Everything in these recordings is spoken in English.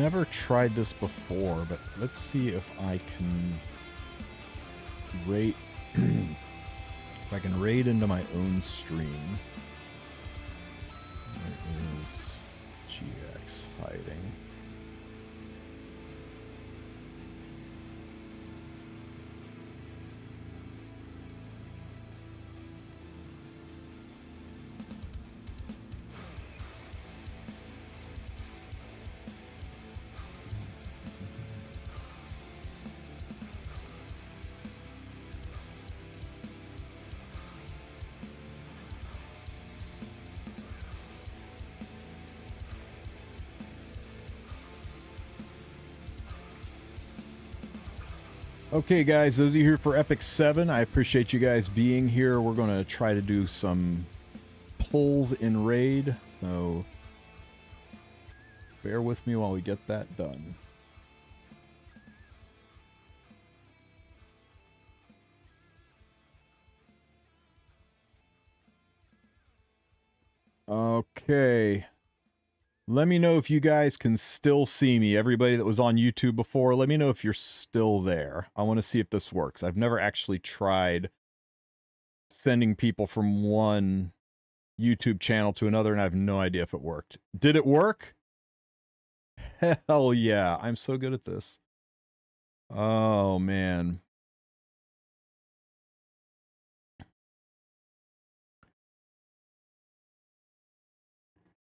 never tried this before, but let's see if I can rate if I can raid into my own stream. Where is GX hiding? Okay, guys, those of you here for Epic 7, I appreciate you guys being here. We're going to try to do some pulls in raid, so bear with me while we get that done. Okay. Let me know if you guys can still see me. Everybody that was on YouTube before, let me know if you're still there. I want to see if this works. I've never actually tried sending people from one YouTube channel to another, and I have no idea if it worked. Did it work? Hell yeah. I'm so good at this. Oh, man.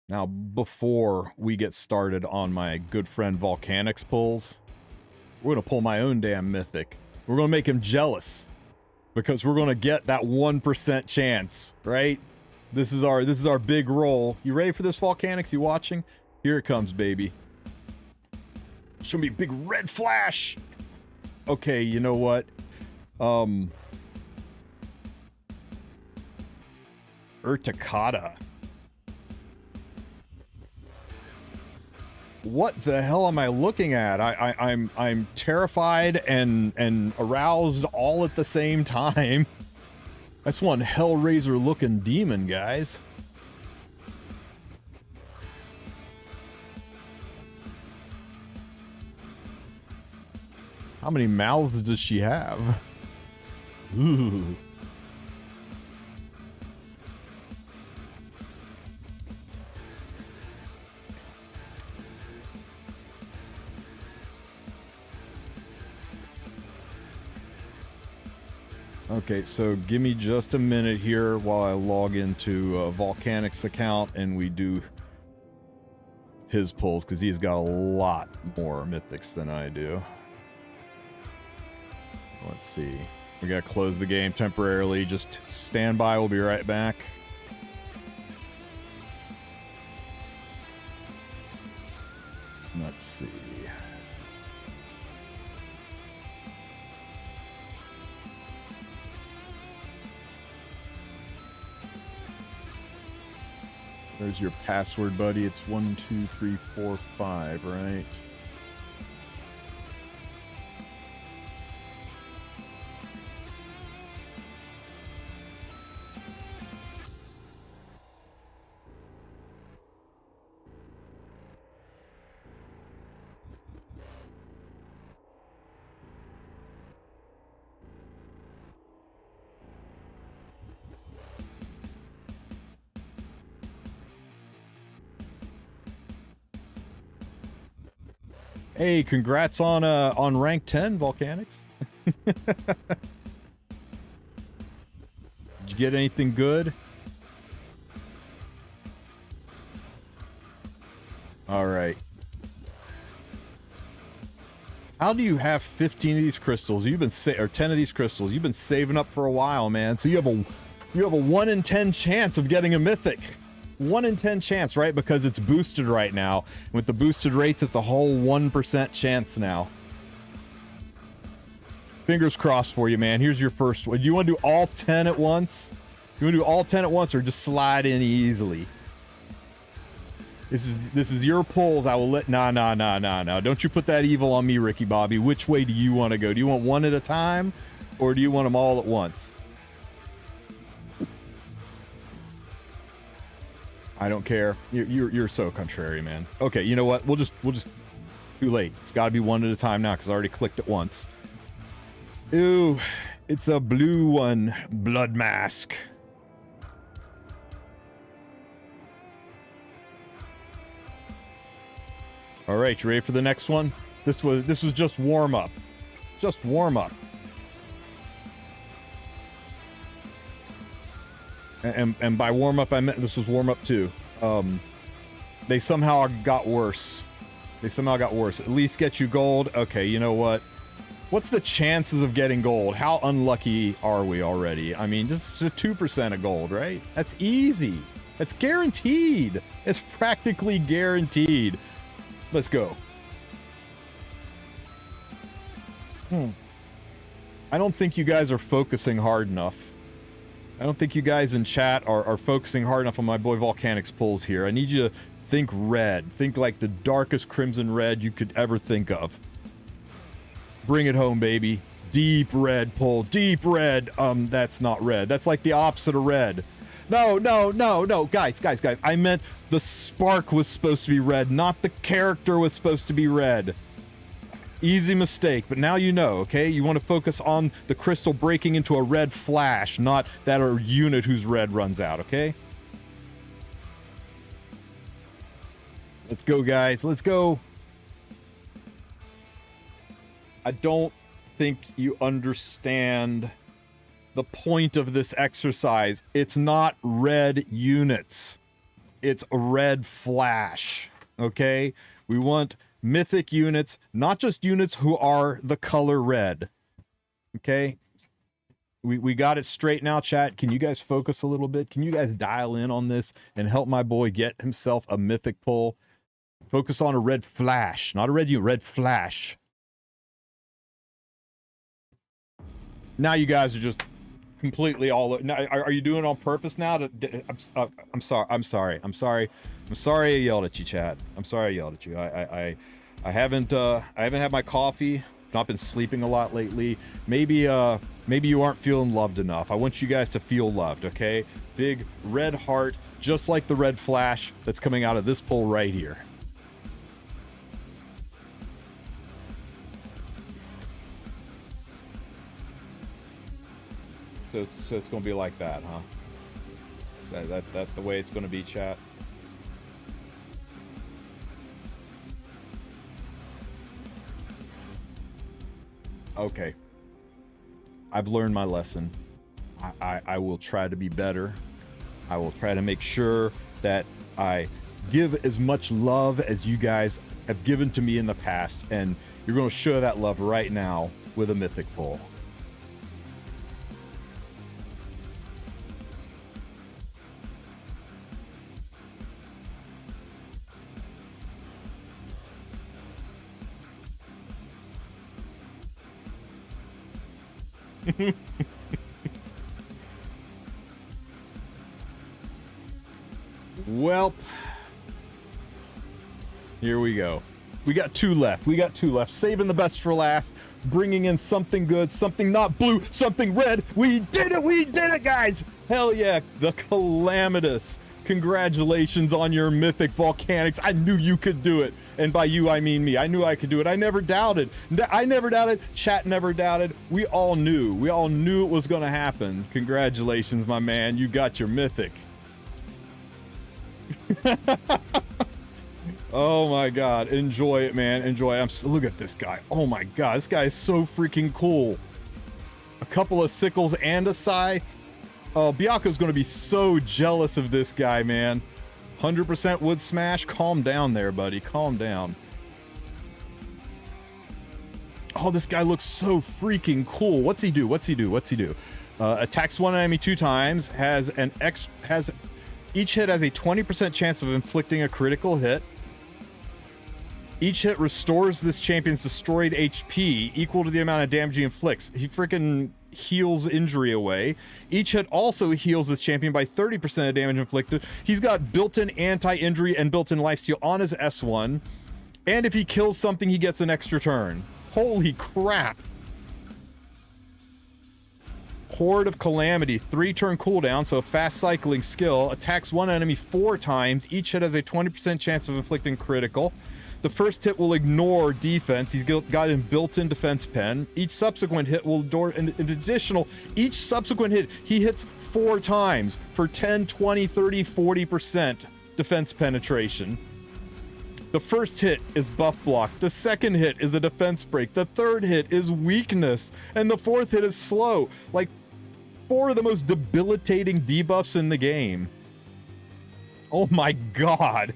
Now, before we get started on my good friend Volcanic's pulls, we're going to pull my own damn Mythic. We're going to make him jealous because we're going to get that 1% chance, right? This is our big roll. You ready for this, Volcanics? You watching? Here it comes, baby. It's going to be a big red flash. Okay, you know what? Urticata. What the hell am I looking at? I'm terrified and aroused all at the same time. That's one Hellraiser looking demon, guys. How many mouths does she have? Ooh. Okay, so give me just a minute here while I log into Volcanic's account and we do his pulls, because he's got a lot more mythics than I do. Let's see. We gotta close the game temporarily. Just stand by, we'll be right back. Let's see. There's your password, buddy. It's 12345, right? Hey, congrats on rank 10, Volcanics. Did you get anything good? All right. How do you have 15 of these crystals? You've been or 10 of these crystals. You've been saving up for a while, man. So you have a 1 in 10 chance of getting a mythic. 1 in 10 chance, right? Because it's boosted right now. With the boosted rates, it's a whole 1% chance now. Fingers crossed for you, man. Here's your first one. Do you want to do all 10 at once? You want to do all 10 at once or just slide in easily? This is your pulls. I will let... Nah. Don't you put that evil on me, Ricky Bobby. Which way do you want to go? Do you want one at a time or do you want them all at once? I don't care. You're so contrary, man. Okay, you know what? We'll just Too late. It's got to be one at a time now because I already clicked it once. Ooh, it's a blue one. Blood mask. All right, you ready for the next one? This was just warm up. Just warm up. And by warm up I meant this was warm up too. They somehow got worse. They somehow got worse. At least get you gold. Okay, you know what? What's the chances of getting gold? How unlucky are we already? I mean, just 2% of gold, right? That's easy. That's guaranteed. It's practically guaranteed. Let's go. I don't think you guys are focusing hard enough. I don't think you guys in chat are focusing hard enough on my boy Volcanic's pulls here. I need you to think red. Think like the darkest crimson red you could ever think of. Bring it home, baby. Deep red pull. Deep red. That's not red. That's like the opposite of red. No. Guys. I meant the spark was supposed to be red, not the character was supposed to be red. Easy mistake, but now you know, okay? You want to focus on the crystal breaking into a red flash, not that a unit whose red runs out, okay? Let's go, guys. Let's go. I don't think you understand the point of this exercise. It's not red units. It's a red flash, okay? We want mythic units, not just units who are the color red, okay? We got it straight now, chat. Can you guys focus a little bit? Can you guys dial in on this and help my boy get himself a mythic pull? Focus on a red flash, not a red unit, red flash. Now you guys are just completely all. Now, are you doing it on purpose now? I'm sorry. I yelled at you, chat. I'm sorry I yelled at you. I haven't had my coffee. Not been sleeping a lot lately. Maybe you aren't feeling loved enough. I want you guys to feel loved, okay? Big red heart, just like the red flash that's coming out of this pull right here. So it's gonna be like that, huh? So that's the way it's gonna be, chat. Okay. I've learned my lesson. I will try to be better. I will try to make sure that I give as much love as you guys have given to me in the past, and you're going to show that love right now with a mythic pull. Welp. Here we go. We got two left. Saving the best for last. Bringing in something good, something not blue, something red. We did it, guys. Hell yeah. The Calamitous. Congratulations on your mythic Volcanics. I knew you could do it. And by you, I mean me. I knew I could do it. I never doubted. Chat never doubted. We all knew. It was going to happen. Congratulations, my man. You got your mythic. Oh my god. Enjoy it, man. Enjoy it. Look at this guy. Oh my god. This guy is so freaking cool. A couple of sickles and a scythe. Oh, Biako's going to be so jealous of this guy, man. 100% wood smash. Calm down there, buddy. Calm down. Oh, this guy looks so freaking cool. What's he do? Attacks one enemy 2 times. Each hit has a 20% chance of inflicting a critical hit. Each hit restores this champion's destroyed HP equal to the amount of damage he inflicts. He freaking heals injury away. Each hit also heals this champion by 30% of damage inflicted. He's got built-in anti-injury and built-in lifesteal on his S1. And if he kills something, he gets an extra turn. Holy crap. Horde of Calamity, 3-turn cooldown, so a fast cycling skill. Attacks one enemy 4 times. Each hit has a 20% chance of inflicting critical. The first hit will ignore defense. He's got a built-in defense pen. Each subsequent hit will ignore an additional. Each subsequent hit, he hits 4 times for 10, 20, 30, 40% defense penetration. The first hit is buff block. The second hit is a defense break. The third hit is weakness. And the fourth hit is slow. Like, 4 of the most debilitating debuffs in the game. Oh my god.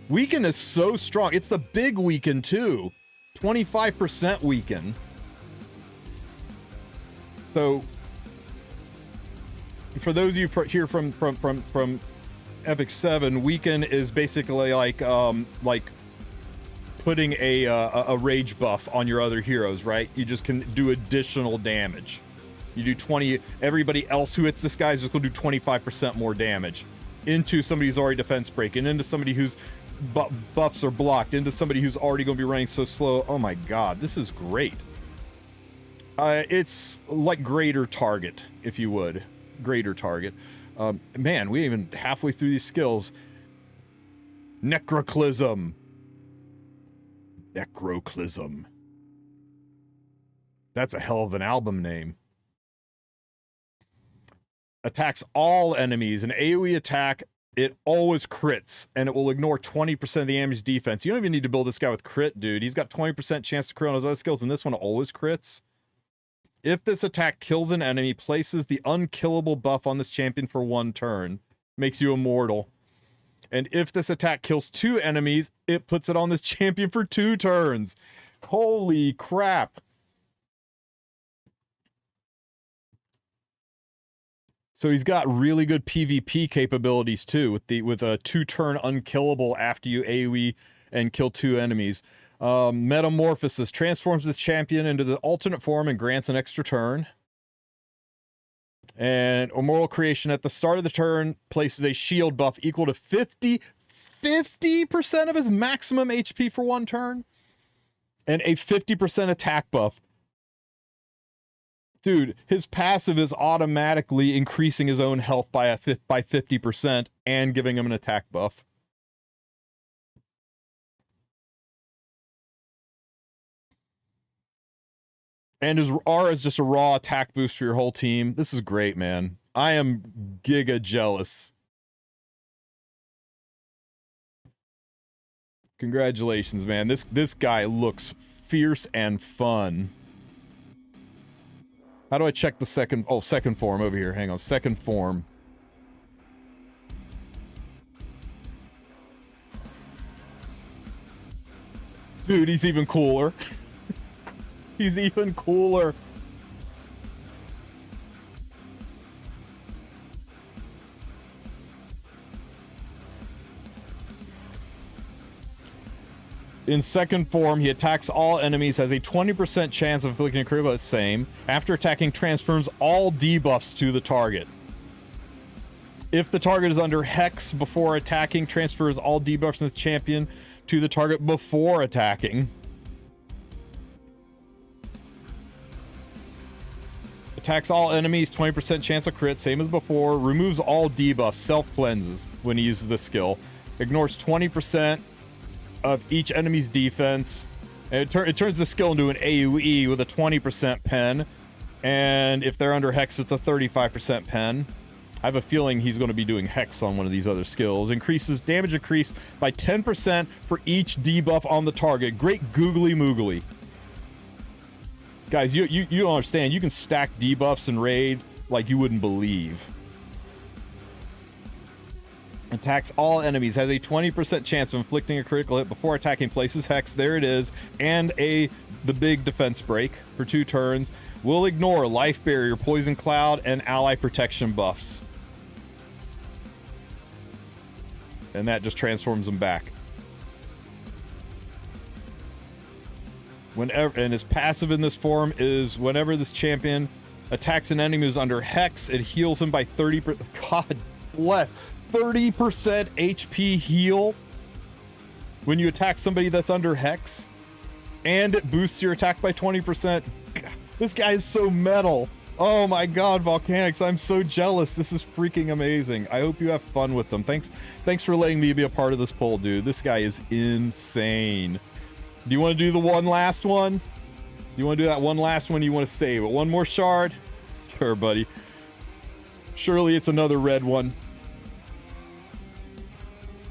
Weaken is so strong. It's the big weaken too. 25% weaken. So, for those of you here from Epic 7, weaken is basically like putting a rage buff on your other heroes, right? You just can do additional damage. You do 20. Everybody else who hits this guy is just going to do 25% more damage into somebody who's already defense breaking, into somebody whose buffs are blocked, into somebody who's already going to be running so slow. Oh my god, this is great. It's like greater target, if you would. Greater target. Man, we ain't even halfway through these skills. Necroclism. Necroclism. That's a hell of an album name. Attacks all enemies. An AoE attack, it always crits, and it will ignore 20% of the enemy's defense. You don't even need to build this guy with crit, dude. He's got 20% chance to crit on his other skills, and this one always crits. If this attack kills an enemy, places the unkillable buff on this champion for 1 turn. Makes you immortal. And if this attack kills 2 enemies, it puts it on this champion for 2 turns. Holy crap. So he's got really good PvP capabilities too, with a 2-turn unkillable after you AoE and kill 2 enemies. Metamorphosis transforms this champion into the alternate form and grants an extra turn. And Immortal Creation at the start of the turn places a shield buff equal to 50% of his maximum HP for 1 turn, and a 50% attack buff. Dude, his passive is automatically increasing his own health by 50% and giving him an attack buff. And his R is just a raw attack boost for your whole team. This is great, man. I am giga jealous. Congratulations, man. This guy looks fierce and fun. How do I check the second form over here? Hang on, second form. Dude, he's even cooler. He's even cooler. In second form, he attacks all enemies, has a 20% chance of inflicting a critical hit. Same. After attacking, transfers all debuffs to the target. If the target is under Hex before attacking, transfers all debuffs from the champion to the target before attacking. Attacks all enemies, 20% chance of crit, same as before. Removes all debuffs, self-cleanses when he uses the skill. Ignores 20% of each enemy's defense. And it turns the skill into an AoE with a 20% pen. And if they're under Hex, it's a 35% pen. I have a feeling he's going to be doing Hex on one of these other skills. Increases damage increase by 10% for each debuff on the target. Great googly moogly. Guys, you don't understand. You can stack debuffs in Raid like you wouldn't believe. Attacks all enemies. Has a 20% chance of inflicting a critical hit before attacking. Places Hex. There it is. And the big defense break for 2 turns. Will ignore Life Barrier, Poison Cloud, and Ally Protection buffs. And that just transforms them back. And his passive in this form is whenever this champion attacks an enemy who's under Hex, it heals him by 30%. God bless. 30% HP heal when you attack somebody that's under Hex. And it boosts your attack by 20%. God, this guy is so metal. Oh my god, Volcanics, I'm so jealous. This is freaking amazing. I hope you have fun with them. Thanks for letting me be a part of this poll, dude. This guy is insane. Do you want to do the one last one? You want to do that one last one? You want to save it? One more shard? Sure, buddy. Surely it's another red one.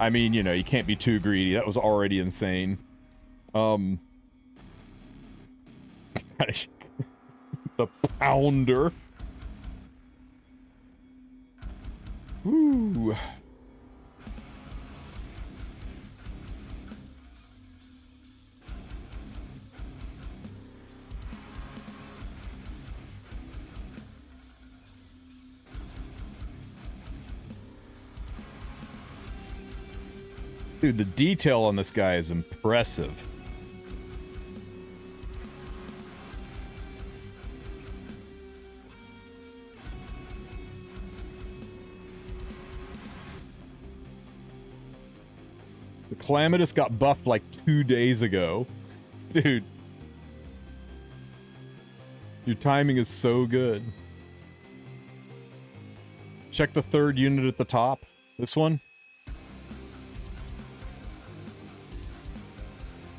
I mean, you know, you can't be too greedy. That was already insane. The pounder. Woo. Dude, the detail on this guy is impressive. The Calamitous got buffed like 2 days ago. Dude. Your timing is so good. Check the third unit at the top. This one.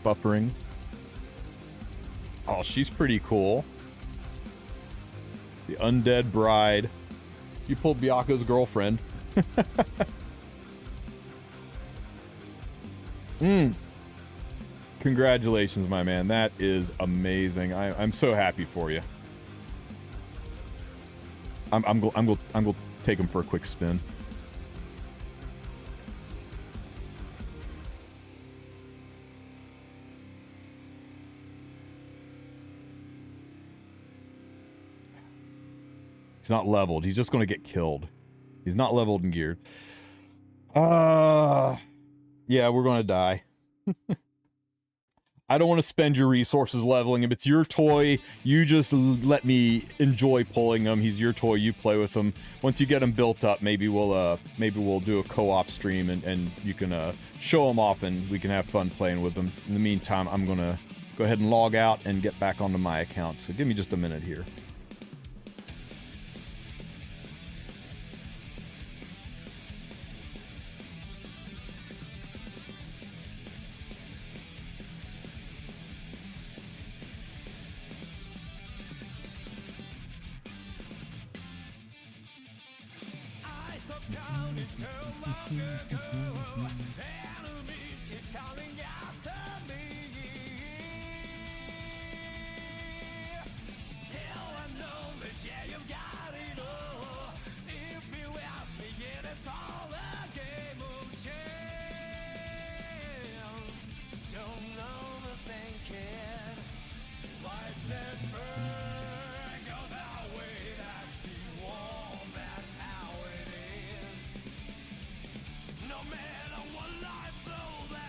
Buffering. Oh, she's pretty cool. The Undead Bride. You pulled Byaku's girlfriend. Congratulations, my man. That is amazing. I'm so happy for you. I'm gonna take him for a quick spin. He's not leveled. He's just going to get killed. He's not leveled and geared. Yeah, we're going to die. I don't want to spend your resources leveling him. It's your toy. You just let me enjoy pulling him. He's your toy. You play with him. Once you get him built up, maybe we'll do a co-op stream and you can show him off and we can have fun playing with him. In the meantime, I'm going to go ahead and log out and get back onto my account. So give me just a minute here.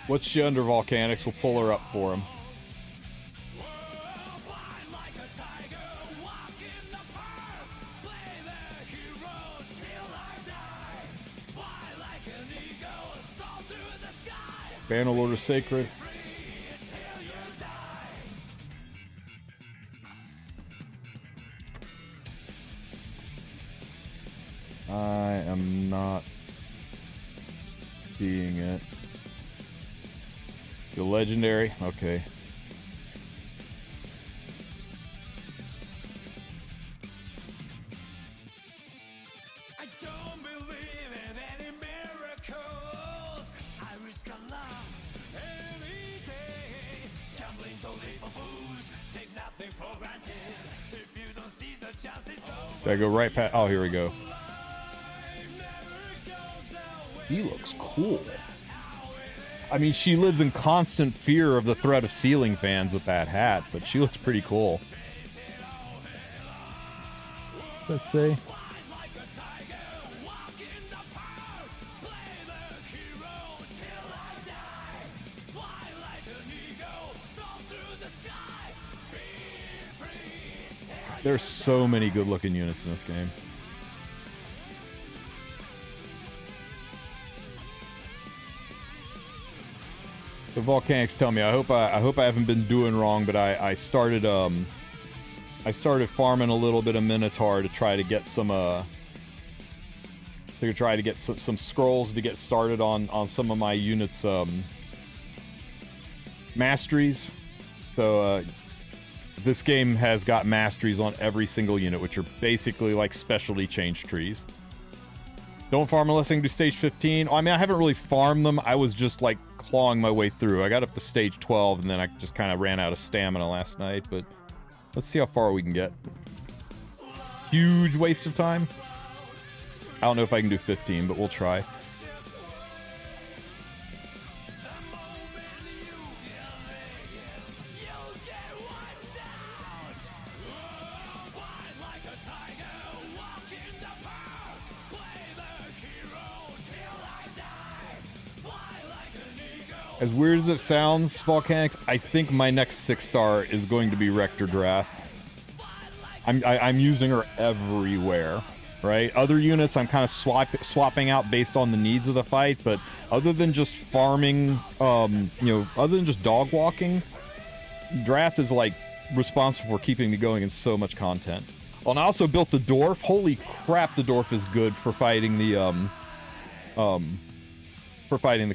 What's she under, Volcanics? We'll pull her up for him. Bannerlord is sacred. I am not seeing it. The legendary, okay. I don't believe in any miracles. I risk a lot every day. Gambling solely for fools. Take nothing for granted. If you don't seize the chance, it's over. Did I go right past? Oh, here we go. He looks cool. I mean, she lives in constant fear of the threat of ceiling fans with that hat, but she looks pretty cool. What's that say? There's so many good-looking units in this game. So Volcanics, tell me, I hope I haven't been doing wrong, but I started I started farming a little bit of Minotaur to try to get some some scrolls to get started on some of my units masteries. So this game has got masteries on every single unit, which are basically like specialty change trees. Don't farm unless I can do stage 15. I mean, I haven't really farmed them. I was just like clawing my way through. I got up to stage 12 and then I just kind of ran out of stamina last night, but let's see how far we can get. Huge waste of time. I don't know if I can do 15, but we'll try. As weird as it sounds, Volcanics, I think my next 6-star is going to be Rector Drath. I'm using her everywhere, right? Other units I'm kind of swapping out based on the needs of the fight, but other than just farming, you know, other than just dog walking, Drath is like responsible for keeping me going in so much content. Oh, and I also built the Dwarf. Holy crap, the Dwarf is good for fighting the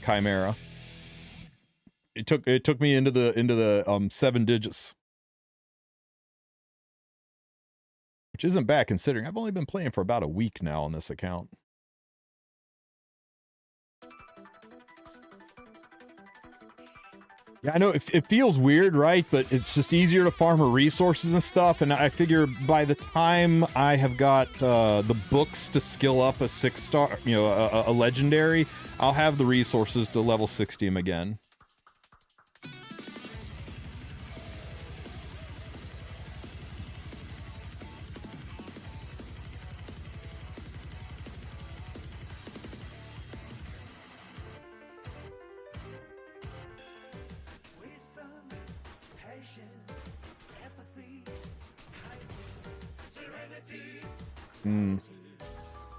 Chimera. It took me into the 7 digits, which isn't bad considering I've only been playing for about a week now on this account. Yeah, I know it feels weird, right? But it's just easier to farm her resources and stuff. And I figure by the time I have got the books to skill up a 6-star, you know, a legendary, I'll have the resources to level 60 him again.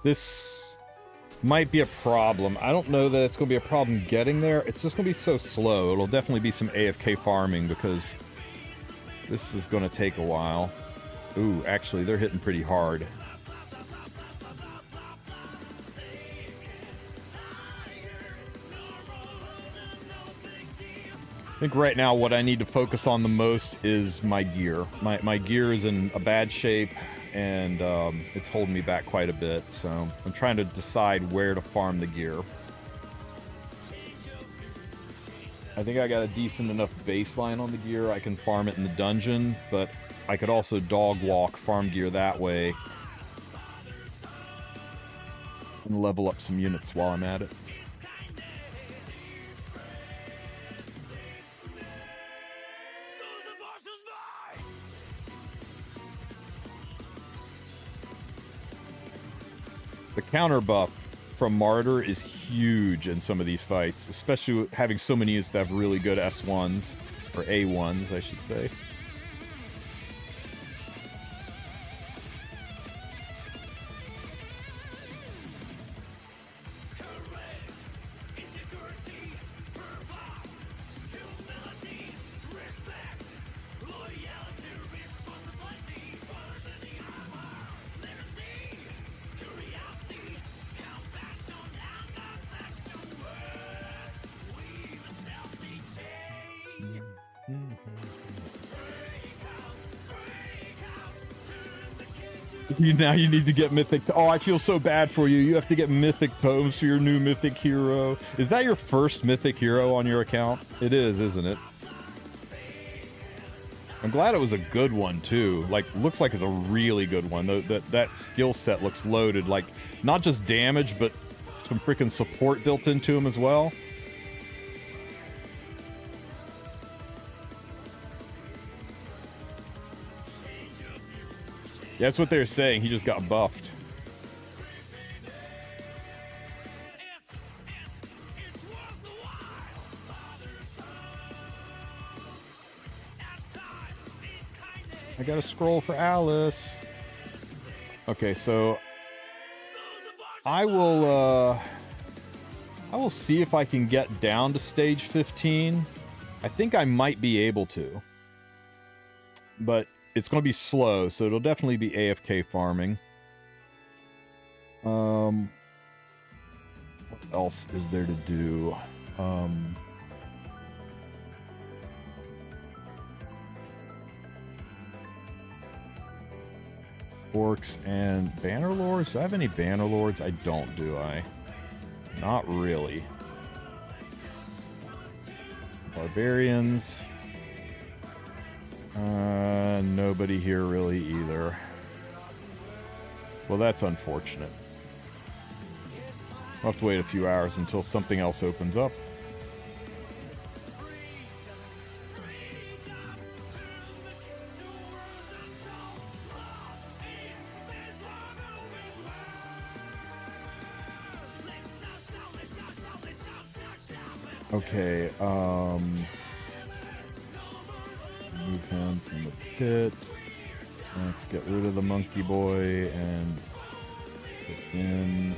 This might be a problem. I don't know that it's going to be a problem getting there. It's just going to be so slow. It'll definitely be some AFK farming because this is going to take a while. Ooh, actually, they're hitting pretty hard. I think right now what I need to focus on the most is my gear. My gear is in a bad shape, and it's holding me back quite a bit, so I'm trying to decide where to farm the gear. I think I got a decent enough baseline on the gear. I can farm it in the dungeon, but I could also dog walk, farm gear that way, and level up some units while I'm at it. The counter buff from Martyr is huge in some of these fights, especially having so many units that have really good S1s, or A1s, I should say. Now you need to get Mythic. Oh, I feel so bad for you. You have to get Mythic tomes for your new Mythic hero. Is that your first Mythic hero on your account? It is, isn't it? I'm glad it was a good one, too. Like, looks like it's a really good one. That skill set looks loaded. Like, not just damage, but some freaking support built into him as well. Yeah, that's what they were saying. He just got buffed. I got a scroll for Alice. Okay, so I will see if I can get down to stage 15. I think I might be able to. But it's going to be slow, so it'll definitely be AFK farming. What else is there to do? Orcs and Bannerlords? Do I have any Bannerlords? I don't, do I? Not really. Barbarians. Nobody here really either. Well, that's unfortunate. I'll have to wait a few hours until something else opens up. Okay, move him from the pit. Let's get rid of the monkey boy and put in.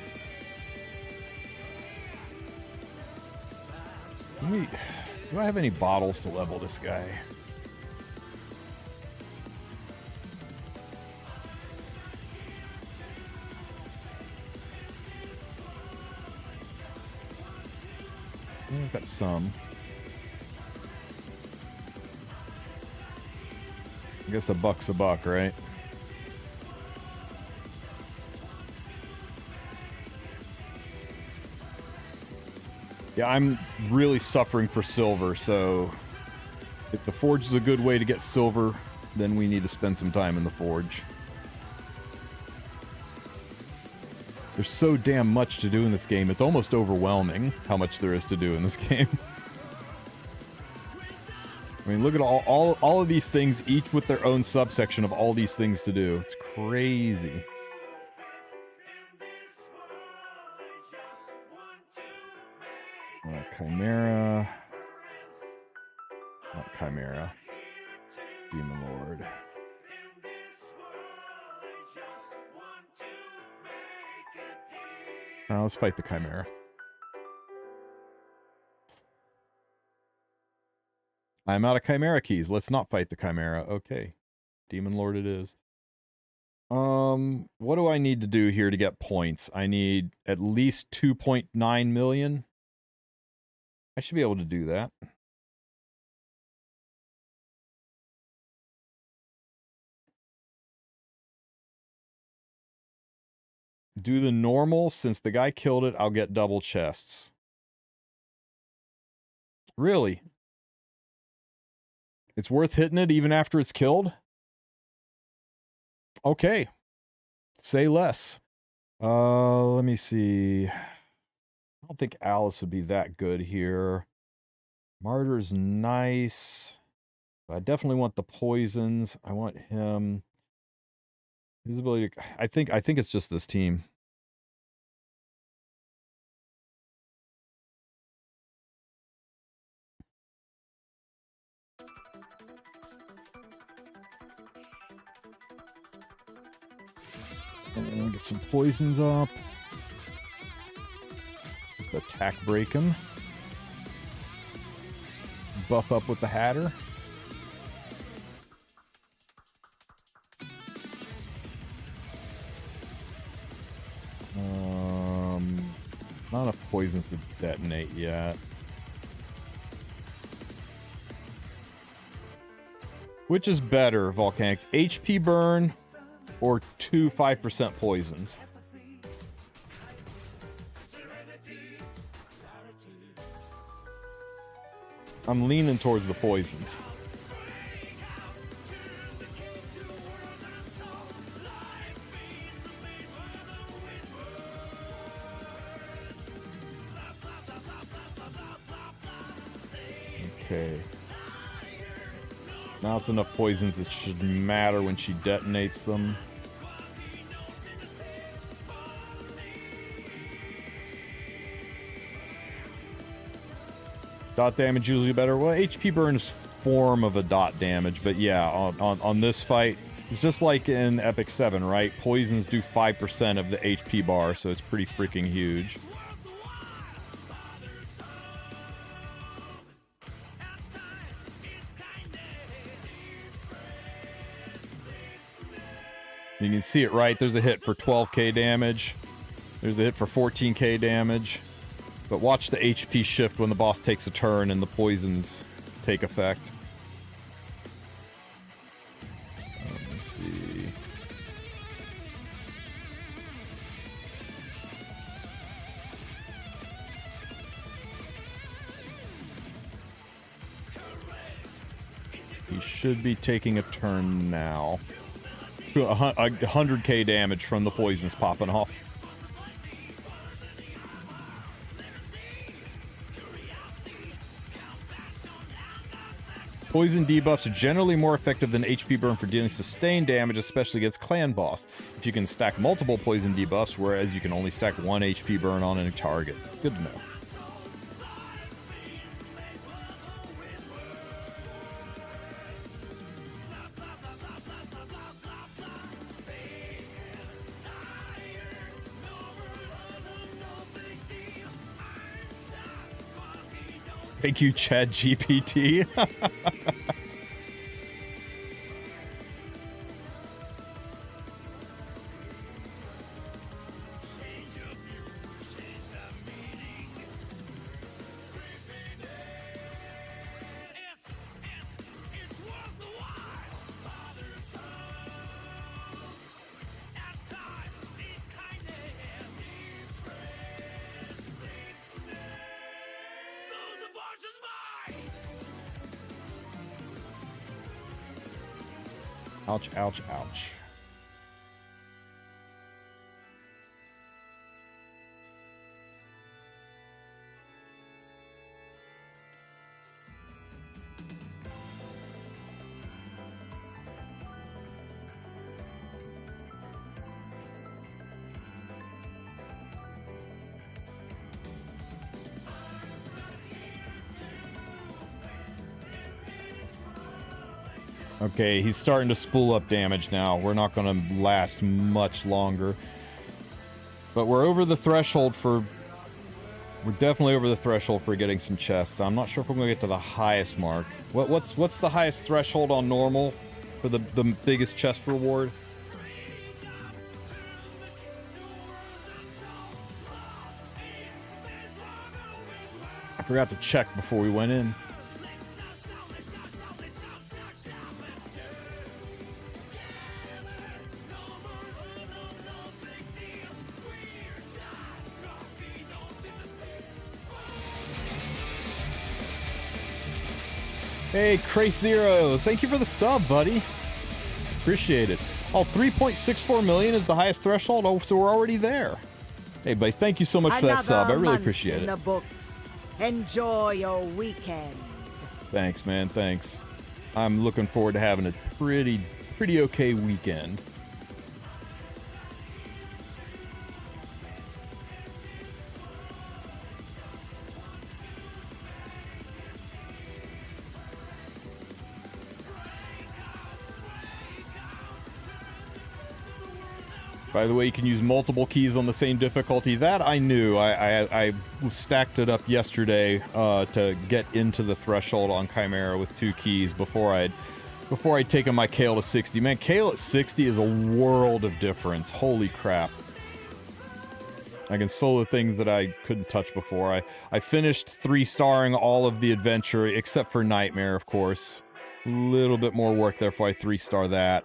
Do I have any bottles to level this guy? Yeah, I've got some. I guess a buck's a buck, right? Yeah, I'm really suffering for silver, so if the forge is a good way to get silver, then we need to spend some time in the forge. There's so damn much to do in this game, it's almost overwhelming how much there is to do in this game. I mean, look at all of these things, each with their own subsection of all these things to do. It's crazy. Chimera. Not Chimera. Demon Lord. Now let's fight the Chimera. I'm out of Chimera keys. Let's not fight the Chimera. Okay. Demon Lord it is. What do I need to do here to get points? I need at least 2.9 million. I should be able to do that. Do the normal. Since the guy killed it, I'll get double chests. Really? It's worth hitting it even after it's killed? Okay. Say less. Let me see. I don't think Alice would be that good here. Martyr's nice. I definitely want the poisons. I want him. His ability to, I think it's just this team. And get some poisons up. Just attack break him. Buff up with the Hatter. Not enough poisons to detonate yet. Which is better, Volcanics? HP burn or 2 5% poisons? I'm leaning towards the poisons. Okay. Now it's enough poisons it should matter when she detonates them. Dot damage usually better. Well, HP burn is form of a dot damage, but yeah, on this fight, it's just like in Epic 7, right? Poisons do 5% of the HP bar, so it's pretty freaking huge. You can see it right. There's a hit for 12k damage. There's a hit for 14k damage. But watch the HP shift when the boss takes a turn and the poisons take effect. Let me see. He should be taking a turn now. 100k damage from the poisons popping off. Poison debuffs are generally more effective than HP burn for dealing sustained damage, especially against clan boss. If you can stack multiple poison debuffs, whereas you can only stack one HP burn on a target. Good to know. Thank you, Chad GPT. Ouch, ouch, ouch. Okay, he's starting to spool up damage now. We're not going to last much longer. But we're over the threshold for... We're definitely over the threshold for getting some chests. I'm not sure if we're going to get to the highest mark. What's the highest threshold on normal for the biggest chest reward? I forgot to check before we went in. Hey, Crace Zero, thank you for the sub, buddy. Appreciate it. Oh, 3.64 million is the highest threshold. Oh, so we're already there. Hey, buddy, thank you so much for that sub. I really appreciate it. The books. Enjoy your weekend. Thanks, man. Thanks. I'm looking forward to having a pretty okay weekend. By the way, you can use multiple keys on the same difficulty. That I knew. I stacked it up yesterday to get into the threshold on Chimera with 2 keys before I'd taken my Kale to 60. Man, Kale at 60 is a world of difference. Holy crap. I can solo things that I couldn't touch before. I finished 3-starring all of the adventure, except for Nightmare, of course. A little bit more work there before I 3-star that.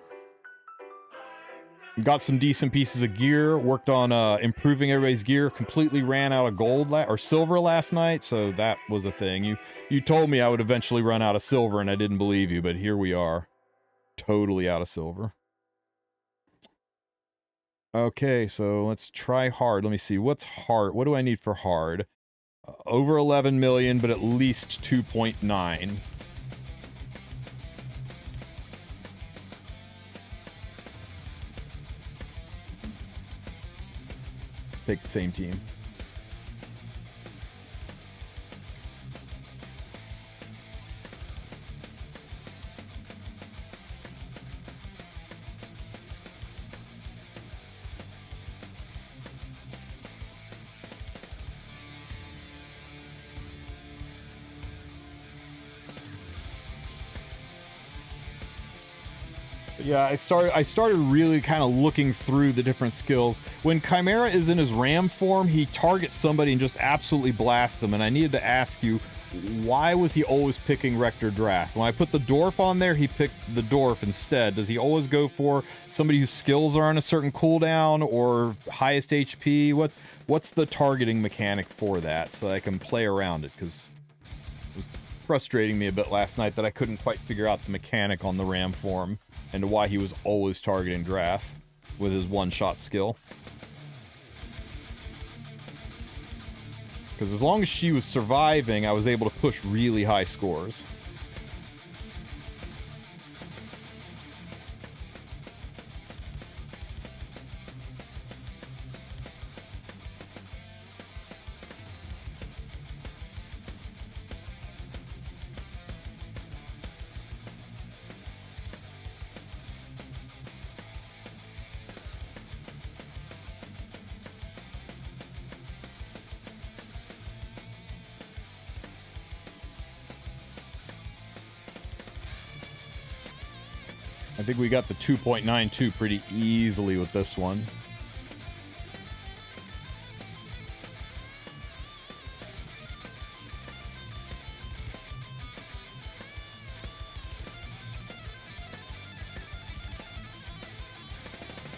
Got some decent pieces of gear, worked on improving everybody's gear, completely ran out of gold or silver last night, so that was a thing. You told me I would eventually run out of silver, and I didn't believe you, but here we are. Totally out of silver. Okay, so let's try hard. Let me see, what's hard? What do I need for hard? Over 11 million, but at least 2.9. Pick the same team. Yeah, I started really kind of looking through the different skills. When Chimera is in his ram form, he targets somebody and just absolutely blasts them. And I needed to ask you, why was he always picking Rector Drath? When I put the Dwarf on there, he picked the Dwarf instead. Does he always go for somebody whose skills are on a certain cooldown or highest HP? What's the targeting mechanic for that so that I can play around it? Because it was frustrating me a bit last night that I couldn't quite figure out the mechanic on the ram form and why he was always targeting Drath with his one-shot skill. Because as long as she was surviving, I was able to push really high scores. I think we got the 2.92 pretty easily with this one.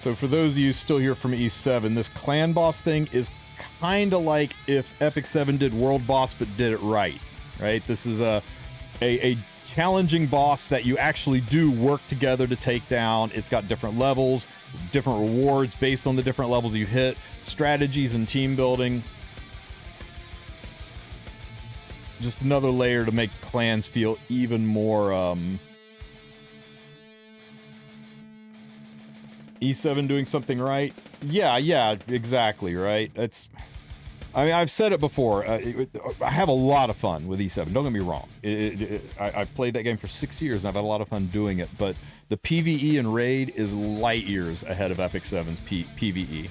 So for those of you still here from E7, this clan boss thing is kind of like if Epic 7 did world boss but did it right? This is a challenging boss that you actually do work together to take down. It's got different levels, different rewards based on the different levels you hit, strategies and team building. Just another layer to make clans feel even more E7 doing something right. Yeah, exactly, right? I mean, I've said it before. I have a lot of fun with E7. Don't get me wrong. I've played that game for 6 years, and I've had a lot of fun doing it. But the PvE and Raid is light years ahead of Epic 7's PvE.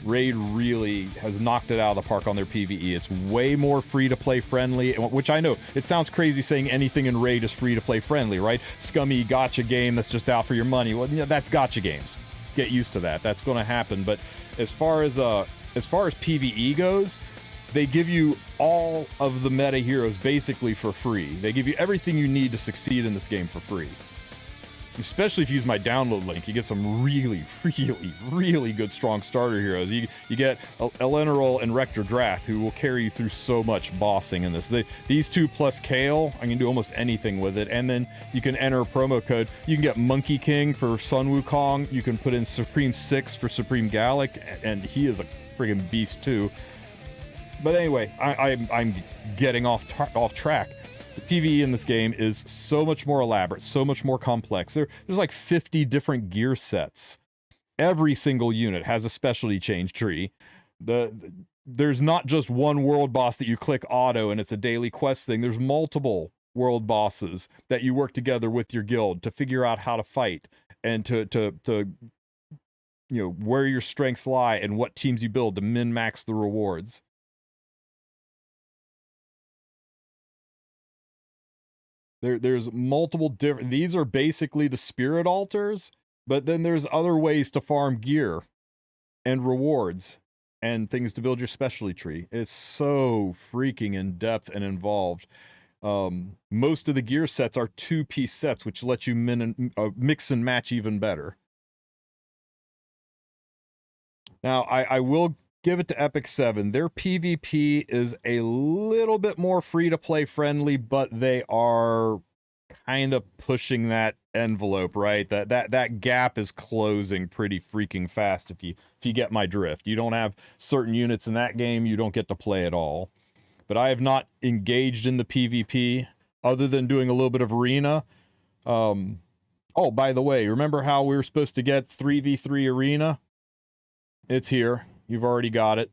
Raid really has knocked it out of the park on their PvE. It's way more free-to-play friendly, which I know, it sounds crazy saying anything in Raid is free-to-play friendly, right? Scummy gacha game that's just out for your money. Well, that's gacha games. Get used to that. That's going to happen. But as far as PvE goes, they give you all of the meta heroes basically for free. They give you everything you need to succeed in this game for free. Especially if you use my download link, you get some really good strong starter heroes. You get Eleanor and Rector Drath, who will carry you through so much bossing in this. These two plus Kale, I can do almost anything with it. And then you can enter a promo code. You can get Monkey King for Sun Wukong. You can put in Supreme 6 for Supreme Gallic, and he is a friggin' beast too. But anyway, I'm getting off track. The PvE in this game is so much more elaborate, so much more complex. There's like 50 different gear sets. Every single unit has a specialty change tree. There's not just one world boss that you click auto and it's a daily quest thing. There's multiple world bosses that you work together with your guild to figure out how to fight and to where your strengths lie and what teams you build to min-max the rewards. There's multiple different... These are basically the spirit altars, but then there's other ways to farm gear and rewards and things to build your specialty tree. It's so freaking in-depth and involved. Most of the gear sets are 2-piece sets, which let you mix and match even better. Now, I will give it to Epic 7. Their PvP is a little bit more free-to-play friendly, but they are kind of pushing that envelope, right? That gap is closing pretty freaking fast if you get my drift. You don't have certain units in that game, you don't get to play at all. But I have not engaged in the PvP other than doing a little bit of arena. Oh, by the way, remember how we were supposed to get 3v3 arena? It's here. You've already got it.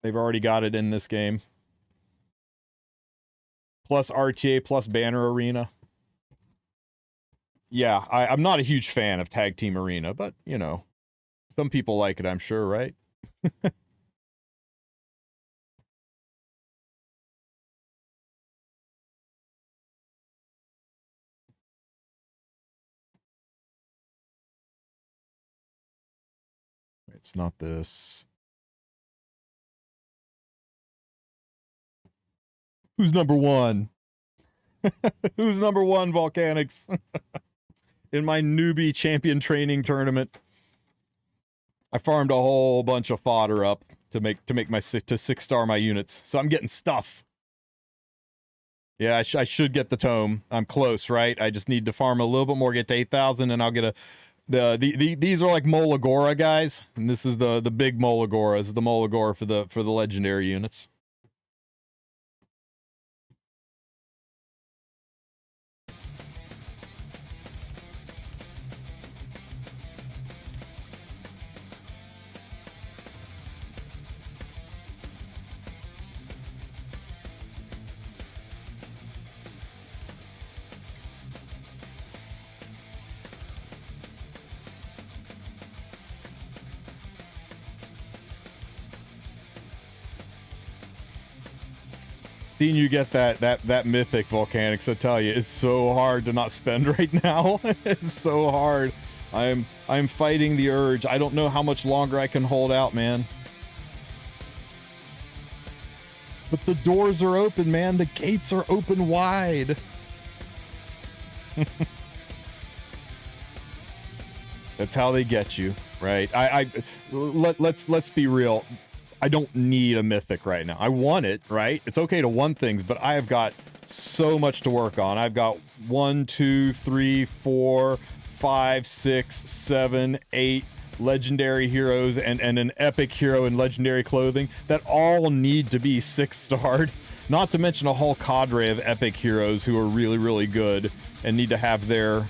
They've already got it in this game. Plus RTA, plus banner arena. Yeah, I'm not a huge fan of Tag Team Arena, but, some people like it, I'm sure, right? It's not this. Who's number one? Who's number one, Volcanics? In my newbie champion training tournament, I farmed a whole bunch of fodder up to make my 6-star my units. So I'm getting stuff. Yeah, I should get the tome. I'm close, right? I just need to farm a little bit more, get to 8,000, and I'll get these are like Molagora guys, and this is the big Molagora. This is the Molagora for the legendary units. Seeing you get that mythic, Volcanics, I tell you, it's so hard to not spend right now. It's so hard. I'm fighting the urge. I don't know how much longer I can hold out, man. But the doors are open, man. The gates are open wide. That's how they get you, right? Let's be real. I don't need a mythic right now. I want it, right? It's okay to want things, but I have got so much to work on. I've got 1, 2, 3, 4, 5, 6, 7, 8 legendary heroes and an epic hero in legendary clothing that all need to be 6-starred. Not to mention a whole cadre of epic heroes who are really, really good and need to have their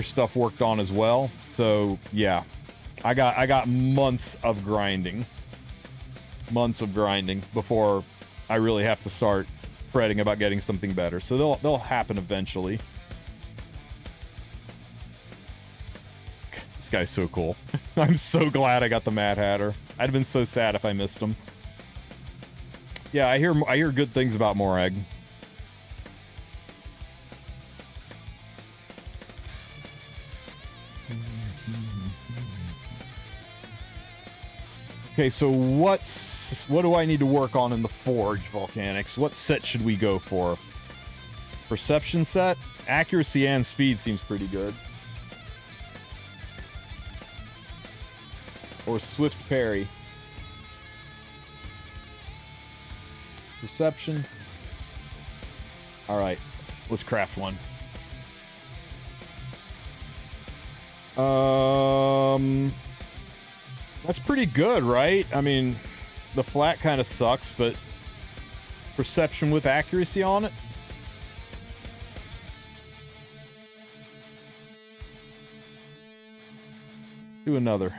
stuff worked on as well. So yeah. I got months of grinding before I really have to start fretting about getting something better. So they'll happen eventually. This guy's so cool. I'm so glad I got the Mad Hatter. I'd have been so sad if I missed him. Yeah, I hear good things about Morag. Okay, so what do I need to work on in the Forge, Volcanics? What set should we go for? Perception set? Accuracy and speed seems pretty good. Or Swift Parry. Perception. Alright, let's craft one. That's pretty good, right? I mean, the flat kind of sucks, but perception with accuracy on it. Let's do another.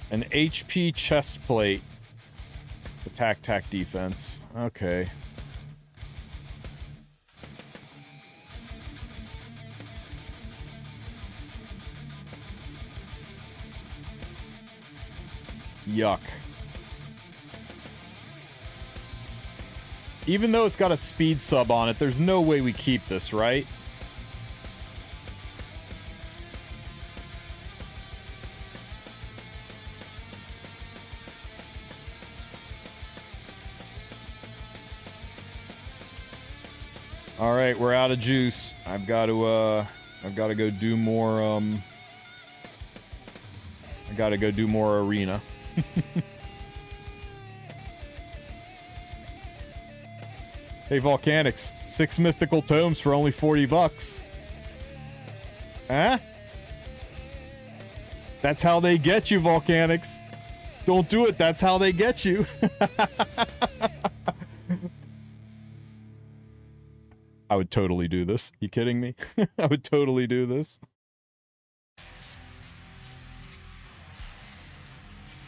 An HP chest plate. Attack defense. Okay. Yuck. Even though it's got a speed sub on it, there's no way we keep this, right? All right, we're out of juice. I've got to go do more I got to go do more arena. Hey, Volcanics, 6 mythical tomes for only $40. Huh? That's how they get you, Volcanics. Don't do it. That's how they get you. I would totally do this. You kidding me? I would totally do this.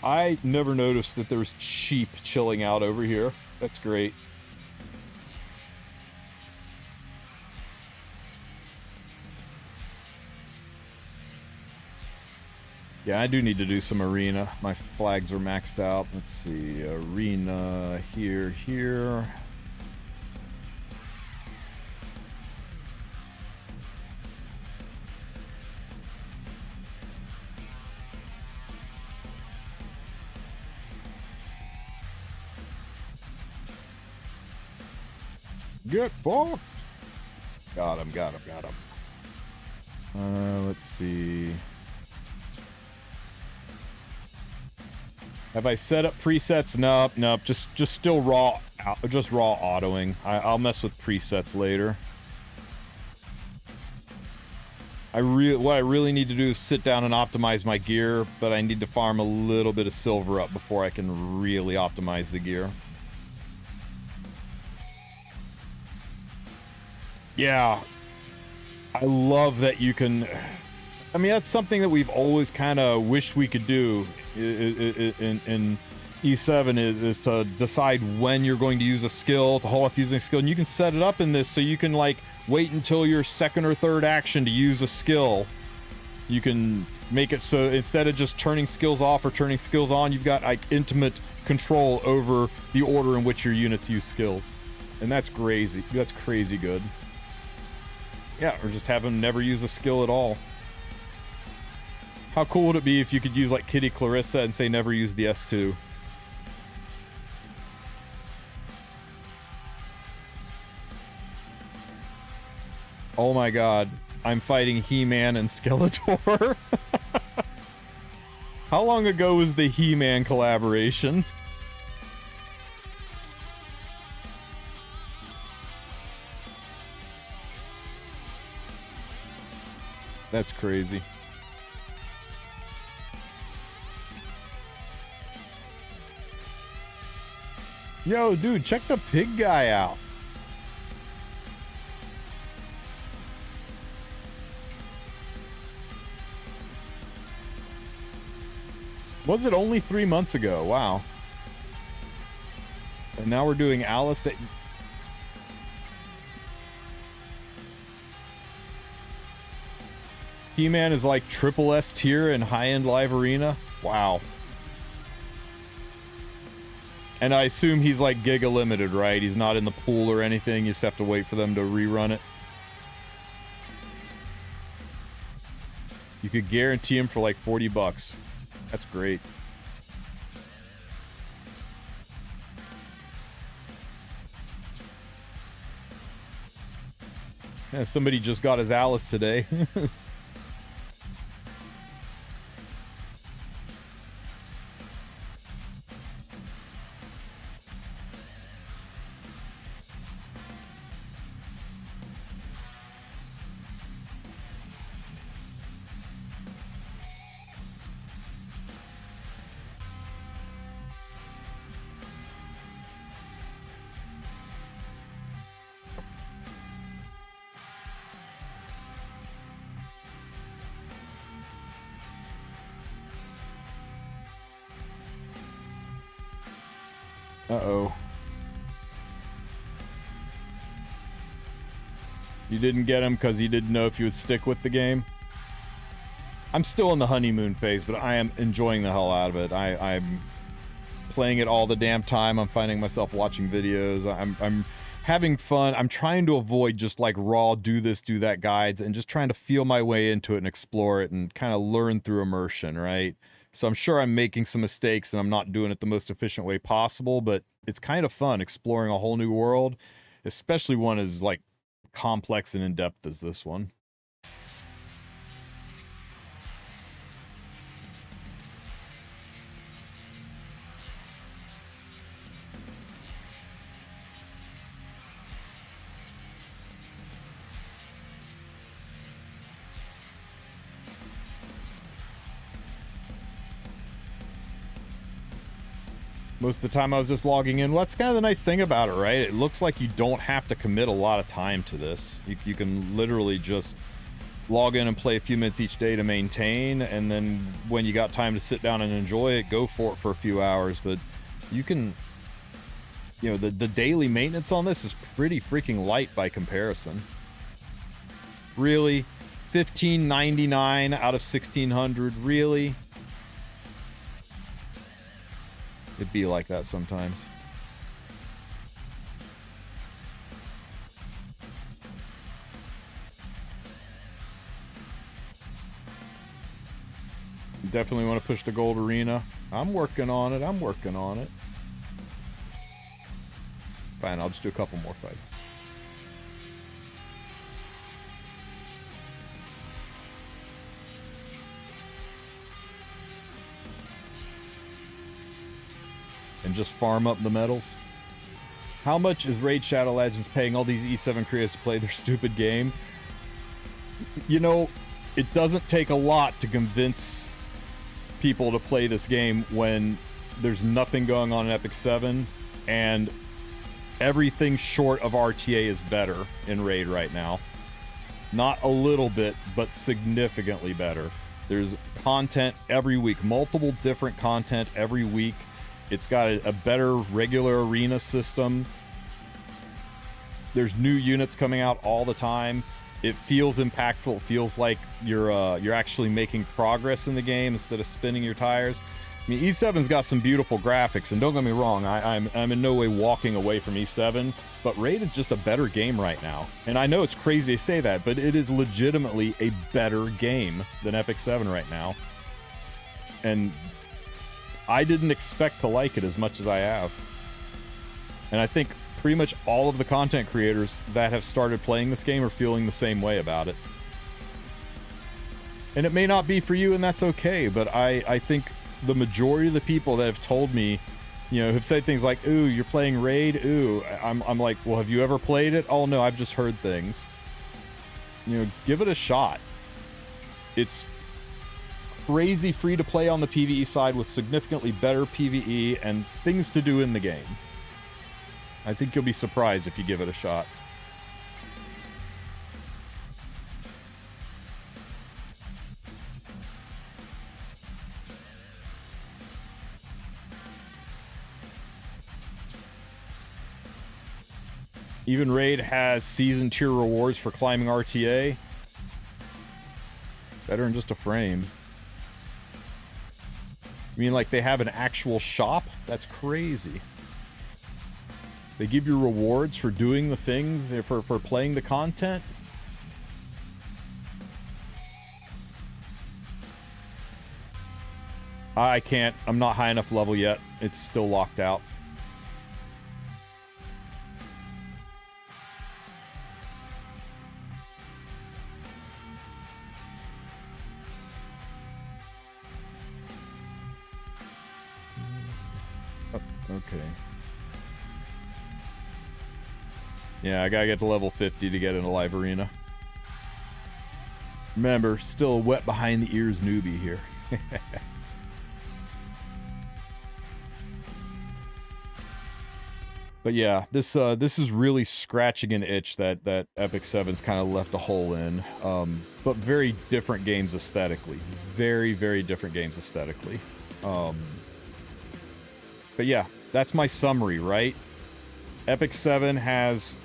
I never noticed that there was sheep chilling out over here. That's great. Yeah, I do need to do some arena. My flags are maxed out. Let's see, arena here. Get fucked. Got him, got him, got him. Let's see. Have I set up presets? Nope, nope. Just still raw, just raw autoing. I'll mess with presets later. What I really need to do is sit down and optimize my gear, but I need to farm a little bit of silver up before I can really optimize the gear. Yeah. I love that you can... I mean, that's something that we've always kind of wished we could do in E7 is to decide when you're going to use a skill, to hold off using a skill, and you can set it up in this so you can, like, wait until your second or third action to use a skill. You can make it so instead of just turning skills off or turning skills on, you've got, like, intimate control over the order in which your units use skills. And that's crazy. That's crazy good. Yeah, or just have them never use a skill at all. How cool would it be if you could use, like, Kitty Clarissa and say never use the S2? Oh my god. I'm fighting He-Man and Skeletor. How long ago was the He-Man collaboration? That's crazy. Yo, dude, check the pig guy out. Was it only 3 months ago? Wow. And now we're doing Alice that... He-Man is like triple S tier in high-end live arena? Wow. And I assume he's like Giga Limited, right? He's not in the pool or anything. You just have to wait for them to rerun it. You could guarantee him for like 40 bucks. That's great. Yeah, somebody just got his Alice today. Uh-oh. You didn't get him because you didn't know if you would stick with the game? I'm still in the honeymoon phase, but I am enjoying the hell out of it. I'm playing it all the damn time. I'm finding myself watching videos. I'm having fun. I'm trying to avoid just like raw do this, do that guides and just trying to feel my way into it and explore it and kind of learn through immersion, right? So I'm sure I'm making some mistakes and I'm not doing it the most efficient way possible, but it's kind of fun exploring a whole new world, especially one as like complex and in-depth as this one. Most of the time I was just logging in. Well, that's kind of the nice thing about it, right? It looks like you don't have to commit a lot of time to this. You can literally just log in and play a few minutes each day to maintain, and then when you got time to sit down and enjoy it, go for it for a few hours. But you can, you know, the daily maintenance on this is pretty freaking light by comparison. Really? $15.99 out of 1,600? Really? It'd be like that sometimes. Definitely want to push the gold arena. I'm working on it. I'm working on it. Fine, I'll just do a couple more fights. and just farm up the medals. How much is Raid Shadow Legends paying all these E7 creators to play their stupid game? You know, it doesn't take a lot to convince people to play this game when there's nothing going on in Epic 7, and everything short of RTA is better in Raid right now. Not a little bit, but significantly better. There's content every week, multiple different content every week. It's got a better regular arena system. There's new units coming out all the time. It feels impactful. It feels like you're actually making progress in the game instead of spinning your tires. I mean, E7's got some beautiful graphics, and don't get me wrong, I'm in no way walking away from E7, but Raid is just a better game right now. And I know it's crazy to say that, but it is legitimately a better game than Epic 7 right now. And I didn't expect to like it as much as I have. And I think pretty much all of the content creators that have started playing this game are feeling the same way about it. And it may not be for you, and that's okay, but I think the majority of the people that have told me, you know, have said things like, ooh, you're playing Raid, ooh, I'm like, well, have you ever played it? Oh no, I've just heard things. You know, give it a shot. It's crazy free to play on the PvE side with significantly better PvE and things to do in the game. I think you'll be surprised if you give it a shot. Even Raid has season tier rewards for climbing RTA. Better than just a frame. You mean like they have an actual shop? That's crazy. They give you rewards for doing the things, for playing the content? I can't. I'm not high enough level yet. It's still locked out. Okay. Yeah, I gotta get to level 50 to get in a live arena. Remember, still a wet behind the ears newbie here. But yeah, this is really scratching an itch that Epic 7's kind of left a hole in. But very different games aesthetically. Very, very different games aesthetically. But yeah, that's my summary, right? Epic 7 has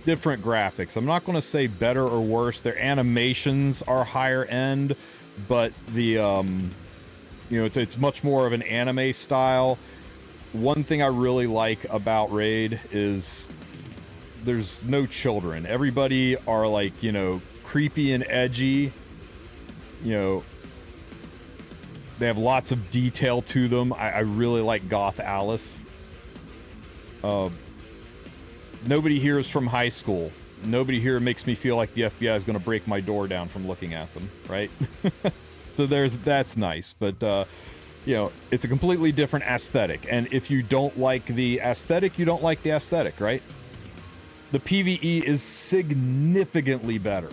different graphics. I'm not going to say better or worse. Their animations are higher end, but the you know, it's much more of an anime style. One thing I really like about Raid is there's no children. Everybody are like, you know, creepy and edgy. You know, they have lots of detail to them. I really like Goth Alice. Nobody here is from high school. Nobody here makes me feel like the FBI is going to break my door down from looking at them, right? So that's nice, but you know, it's a completely different aesthetic. And if you don't like the aesthetic, you don't like the aesthetic, right? The PvE is significantly better.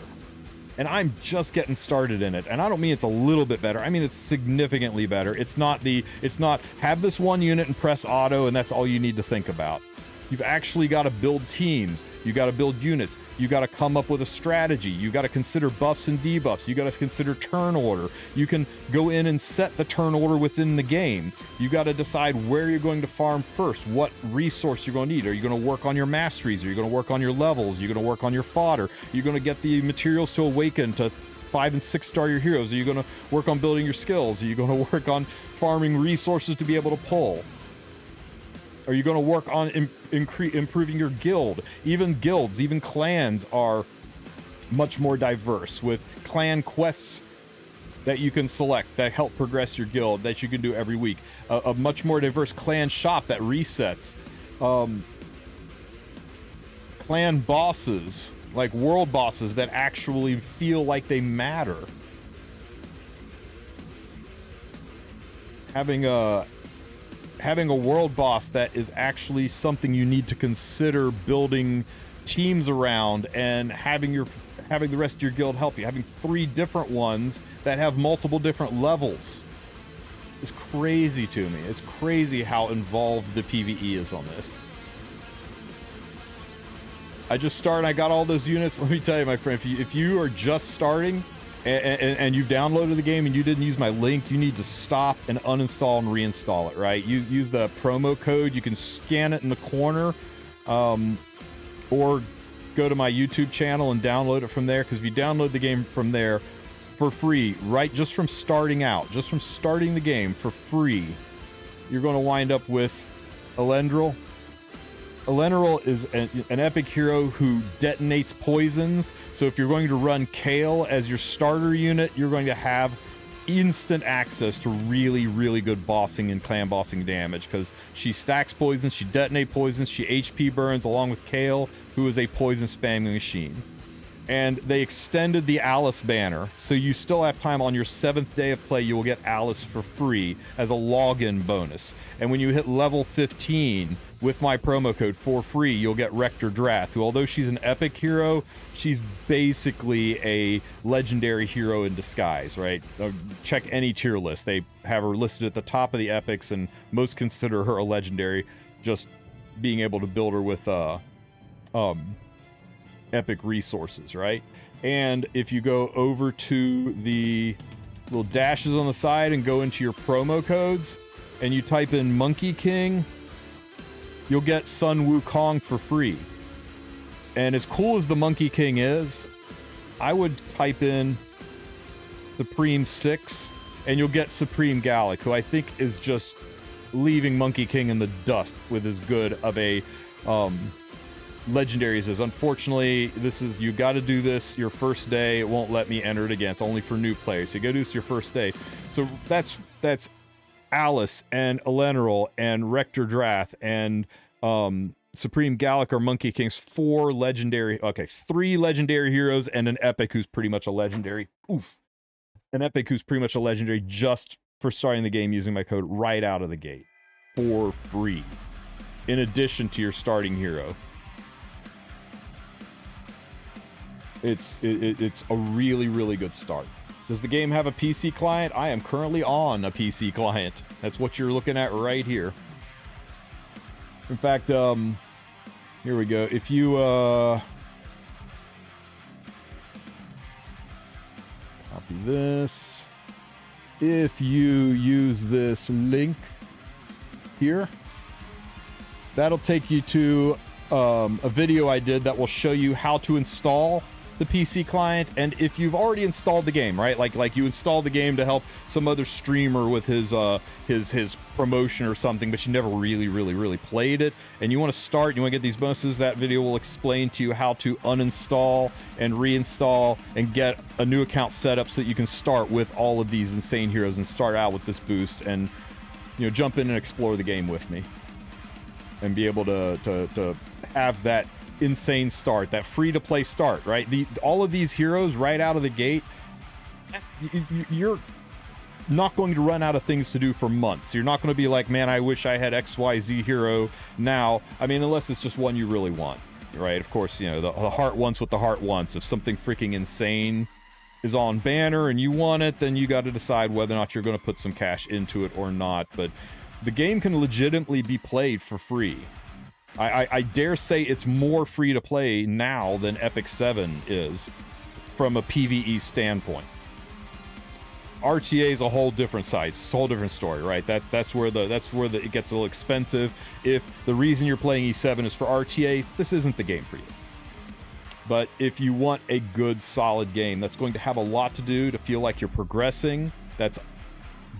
And I'm just getting started in it. And I don't mean it's a little bit better. I mean, it's significantly better. It's not have this one unit and press auto and that's all you need to think about. You've actually got to build teams. You got to build units. You got to come up with a strategy. You got to consider buffs and debuffs. You got to consider turn order. You can go in and set the turn order within the game. You got to decide where you're going to farm first, what resource you're going to need. Are you going to work on your masteries? Are you going to work on your levels? Are you going to work on your fodder? Are you going to get the materials to awaken to 5 and 6 star your heroes? Are you going to work on building your skills? Are you going to work on farming resources to be able to pull? Are you going to work on improving your guild? Even guilds, even clans are much more diverse, with clan quests that you can select that help progress your guild that you can do every week. A much more diverse clan shop that resets. Clan bosses, like world bosses that actually feel like they matter. having a world boss that is actually something you need to consider building teams around, and having the rest of your guild help you, having 3 different ones that have multiple different levels is crazy to me. It's crazy how involved the PvE is on this. I just started, I got all those units. Let me tell you, my friend, if you are just starting and you downloaded the game and you didn't use my link, you need to stop and uninstall and reinstall it, right? You use the promo code. You can scan it in the corner, or go to my YouTube channel and download it from there, because if you download the game from there for free, right, just from starting the game for free, you're going to wind up with Elendril. Elendril is an epic hero who detonates poisons, so if you're going to run Kale as your starter unit, you're going to have instant access to really, really good bossing and clan bossing damage, because she stacks poisons, she detonates poisons, she HP burns, along with Kale, who is a poison spamming machine. And they extended the Alice banner, so you still have time. On your 7th day of play, you will get Alice for free as a login bonus. And when you hit level 15 with my promo code for free, you'll get Rector Drath, who, although she's an epic hero, she's basically a legendary hero in disguise, right? Check any tier list. They have her listed at the top of the epics, and most consider her a legendary, just being able to build her with epic resources, right? And if you go over to the little dashes on the side and go into your promo codes and you type in Monkey King, you'll get Sun Wukong for free. And as cool as the Monkey King is, I would type in Supreme 6 and you'll get Supreme Gallic, who I think is just leaving Monkey King in the dust with as good of a legendary as is. Unfortunately, you got to do this your first day. It won't let me enter it again. It's only for new players. So you got to do this your first day. So that's Alice and Elendril and Rector Drath and Supreme Gallic or Monkey King's 3 legendary heroes, and an epic who's pretty much a legendary. An epic who's pretty much a legendary just for starting the game using my code right out of the gate for free, in addition to your starting hero. It's a really, really good start. Does the game have a PC client? I am currently on a PC client. That's what you're looking at right here. In fact, here we go. If you copy this, if you use this link here, that'll take you to a video I did that will show you how to install the PC client. And if you've already installed the game, right, like you installed the game to help some other streamer with his promotion or something, but you never really played it, and you want to start, you want to get these bonuses, that video will explain to you how to uninstall and reinstall and get a new account set up so that you can start with all of these insane heroes and start out with this boost, and jump in and explore the game with me and be able to have that insane start, that free-to-play start, right? All of these heroes right out of the gate, you're not going to run out of things to do for months. You're not going to be like, man, I wish I had XYZ hero now. I mean, unless it's just one you really want, right? Of course, the heart wants what the heart wants. If something freaking insane is on banner and you want it, then you got to decide whether or not you're going to put some cash into it or not. But the game can legitimately be played for free. I dare say it's more free to play now than Epic 7 is from a PvE standpoint. RTA is a whole different side. It's a whole different story, right? That's where it gets a little expensive. If the reason you're playing E7 is for RTA, this isn't the game for you. But if you want a good, solid game that's going to have a lot to do to feel like you're progressing, that's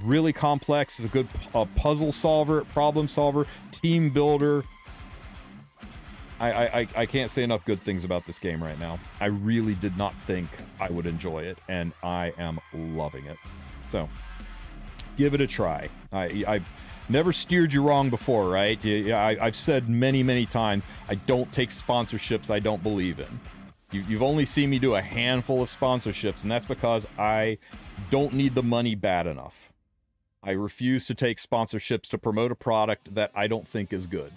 really complex, is a good puzzle solver, problem solver, team builder, I can't say enough good things about this game right now. I really did not think I would enjoy it, and I am loving it. So, give it a try. I've never steered you wrong before, right? I've said many times, I don't take sponsorships I don't believe in. You've only seen me do a handful of sponsorships, and that's because I don't need the money bad enough. I refuse to take sponsorships to promote a product that I don't think is good.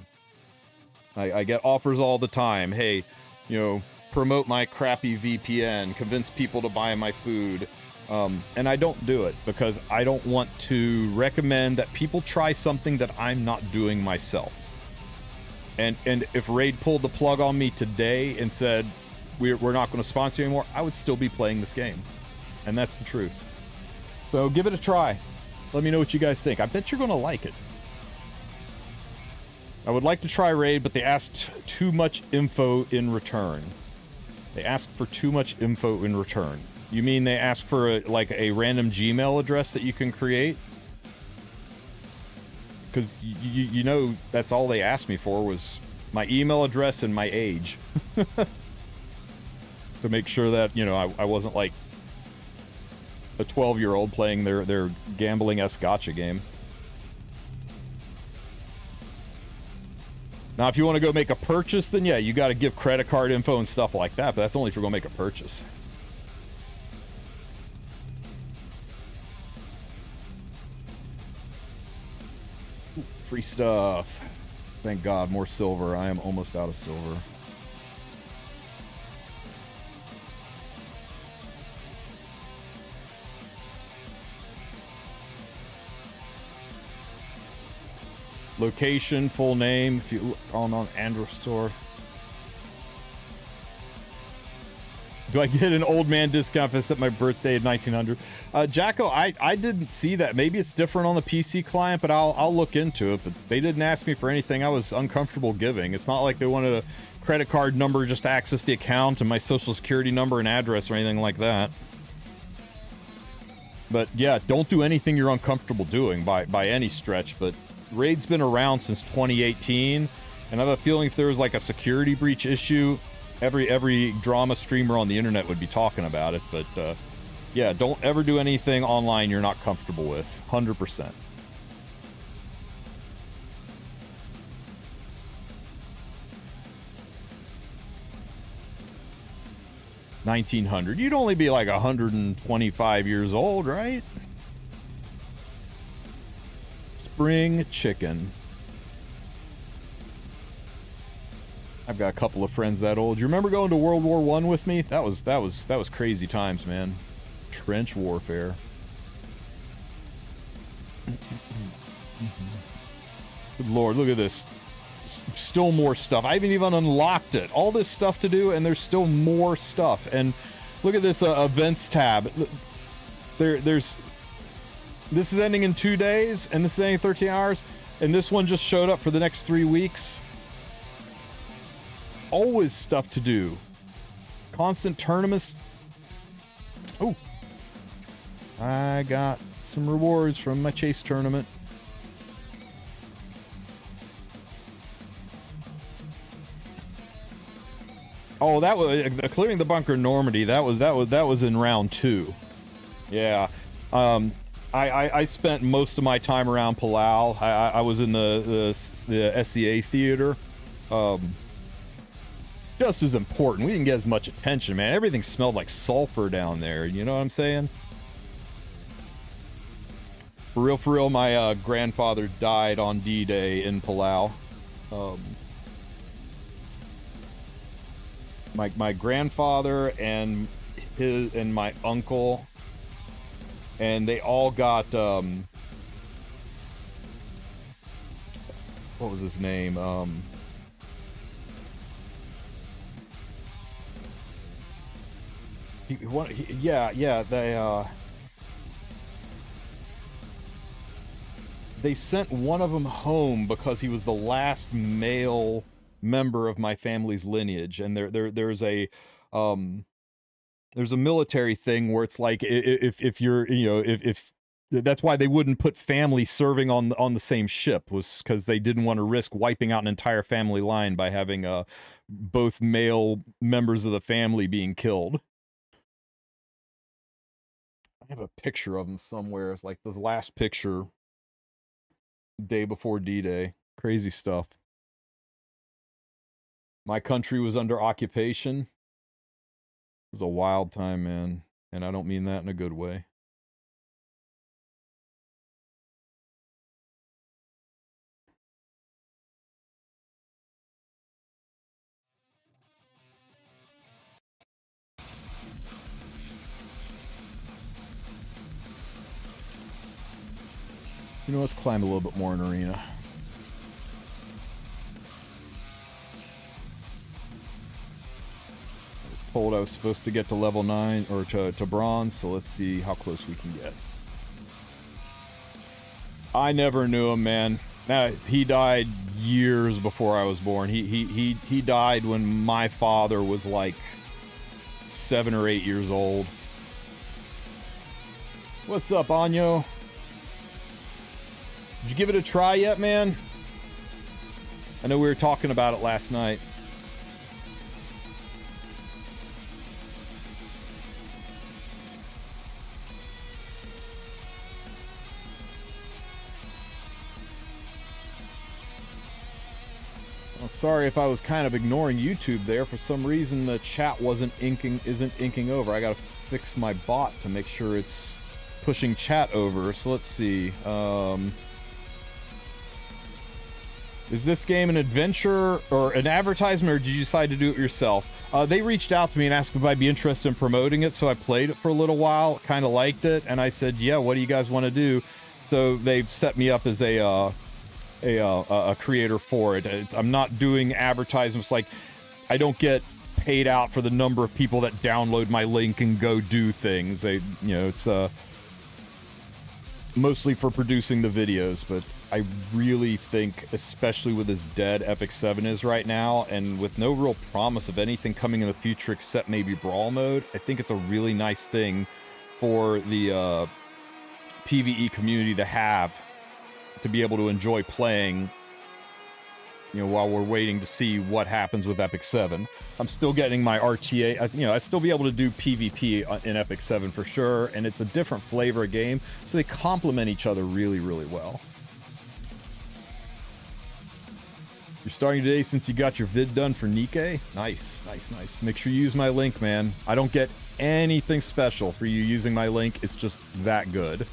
I get offers all the time. Hey, you know, promote my crappy VPN, convince people to buy my food. And I don't do it because I don't want to recommend that people try something that I'm not doing myself. And if Raid pulled the plug on me today and said, we're not going to sponsor you anymore, I would still be playing this game. And that's the truth. So give it a try. Let me know what you guys think. I bet you're going to like it. I would like to try Raid, but they asked too much info in return. They asked for too much info in return. You mean they asked for like a random Gmail address that you can create? Because you know that's all they asked me for was my email address and my age. To make sure that, you know, I wasn't like a 12-year-old playing their gambling-esque gacha game. Now, if you want to go make a purchase, then yeah, you got to give credit card info and stuff like that, but that's only if you're going to make a purchase. Ooh, free stuff. Thank God, more silver. I am almost out of silver. Location, full name, if you call on Android store. Do I get an old man discount if I set my birthday at 1900? Jacko, I didn't see that. Maybe it's different on the PC client, but I'll look into it. But they didn't ask me for anything I was uncomfortable giving. It's not like they wanted a credit card number just to access the account and my social security number and address or anything like that. But yeah, don't do anything you're uncomfortable doing by any stretch, but Raid's been around since 2018, and I have a feeling if there was like a security breach issue, every drama streamer on the internet would be talking about it. But yeah, don't ever do anything online you're not comfortable with. 100%. $1,900. You'd only be like 125 years old, right? Spring chicken. I've got a couple of friends that old. You remember going to World War I with me? That was crazy times, man. Trench warfare. Good Lord, look at this. Still more stuff. I haven't even unlocked it. All this stuff to do, and there's still more stuff. And look at this events tab. There's this is ending in 2 days, and this is ending in 13 hours, and this one just showed up for the next 3 weeks. Always stuff to do. Constant tournaments. Oh. I got some rewards from my chase tournament. Oh, that was clearing the bunker in Normandy. That was in round 2. Yeah. I spent most of my time around Palau. I was in the SCA theater. Just as important. We didn't get as much attention, man. Everything smelled like sulfur down there. You know what I'm saying? For real, my grandfather died on D-Day in Palau. My grandfather and my uncle, and they all got what was his name? They sent one of them home because he was the last male member of my family's lineage, and there's a military thing where it's like if you're, you know, if that's why they wouldn't put family serving on the same ship, was because they didn't want to risk wiping out an entire family line by having both male members of the family being killed. I have a picture of them somewhere. It's like this last picture, day before D-Day. Crazy stuff. My country was under occupation. It was a wild time, man. And I don't mean that in a good way. You know, let's climb a little bit more in arena. I was told I was supposed to get to level 9 or to bronze, so let's see how close we can get. I never knew him, man. He died years before I was born. He died when my father was like 7 or 8 years old. What's up, Anyo? Did you give it a try yet, man? I know we were talking about it last night. Well, sorry if I was kind of ignoring YouTube there. For some reason, the chat isn't inking over. I gotta fix my bot to make sure it's pushing chat over. So let's see. Is this game an adventure or an advertisement, or did you decide to do it yourself? They reached out to me and asked if I'd be interested in promoting it, so I played it for a little while, kind of liked it, and I said, yeah, what do you guys want to do? So they've set me up as a creator for it. I'm not doing advertisements. Like, I don't get paid out for the number of people that download my link and go do things. It's mostly for producing the videos, but I really think, especially with as dead Epic 7 is right now, and with no real promise of anything coming in the future except maybe Brawl mode, I think it's a really nice thing for the PvE community to have, to be able to enjoy playing, while we're waiting to see what happens with Epic 7. I'm still getting my RTA. I still be able to do PvP in Epic 7 for sure, and it's a different flavor of game, so they complement each other really, really well. You're starting today since you got your vid done for Nikkei? Nice, nice, nice. Make sure you use my link, man. I don't get anything special for you using my link. It's just that good.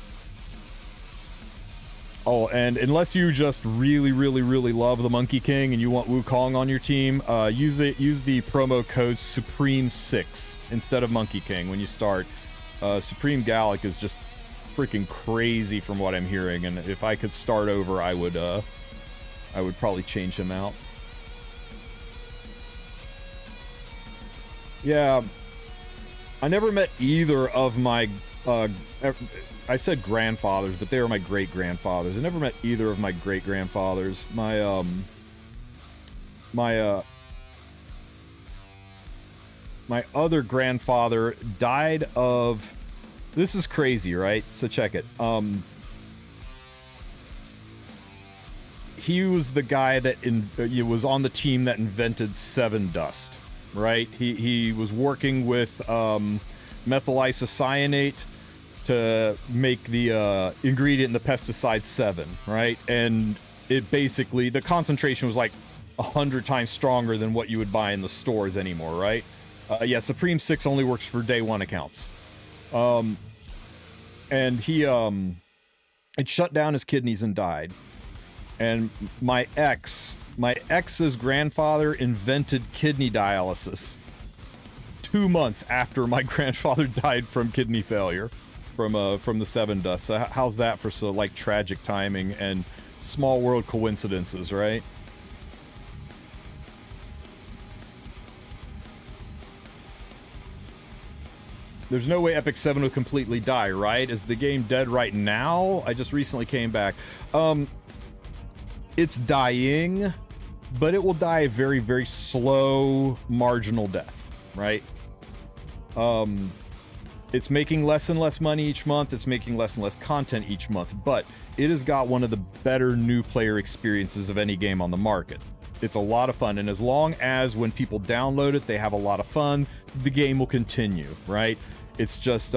Oh, and unless you just really, really, really love the Monkey King and you want Wukong on your team, use the promo code Supreme6 instead of Monkey King when you start. Supreme Gallic is just freaking crazy from what I'm hearing, and if I could start over, I would probably change him out. Yeah, I never met either of my I said grandfathers, but they were my great-grandfathers. I never met either of my great-grandfathers. My other grandfather died of... This is crazy, right? So check it. He was the guy that was on the team that invented Seven Dust, right? He was working with methyl isocyanate to make the ingredient in the pesticide 7, right? And it basically, the concentration was like 100 times stronger than what you would buy in the stores anymore, right? Yeah, Supreme 6 only works for day 1 accounts. And he it shut down his kidneys and died. And my ex's grandfather invented kidney dialysis 2 months after my grandfather died from kidney failure. From the Seven Dust. So how's that for tragic timing and small world coincidences, right? There's no way Epic 7 will completely die, right? Is the game dead right now? I just recently came back. It's dying, but it will die a very, very slow, marginal death, right? It's making less and less money each month. It's making less and less content each month, but it has got one of the better new player experiences of any game on the market. It's a lot of fun, and as long as when people download it, they have a lot of fun, the game will continue, right? It's just,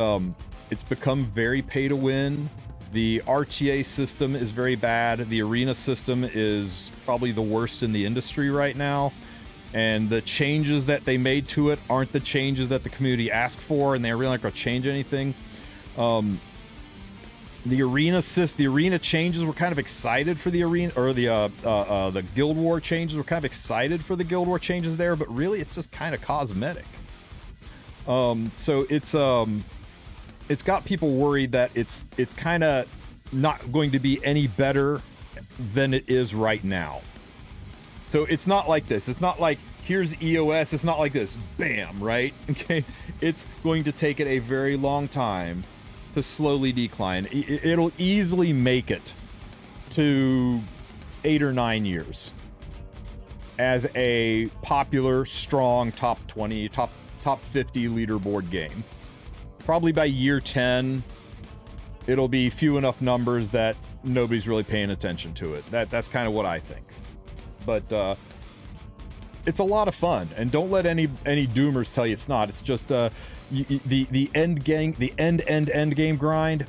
it's become very pay to win. The RTA system is very bad. The arena system is probably the worst in the industry right now. And the changes that they made to it aren't the changes that the community asked for, and they're really not going to change anything. The arena changes, we're kind of excited for the arena, or the Guild War changes. We're kind of excited for the Guild War changes there, but really it's just kind of cosmetic. So it's got people worried that it's kind of not going to be any better than it is right now. So it's not like this. It's not like here's EOS. It's not like this. Bam, right? Okay. It's going to take it a very long time to slowly decline. It'll easily make it to 8 or 9 years as a popular, strong top 20, top 50 leaderboard game. Probably by year 10, it'll be few enough numbers that nobody's really paying attention to it. That's kind of what I think. But it's a lot of fun, and don't let any doomers tell you it's not. It's just the end game grind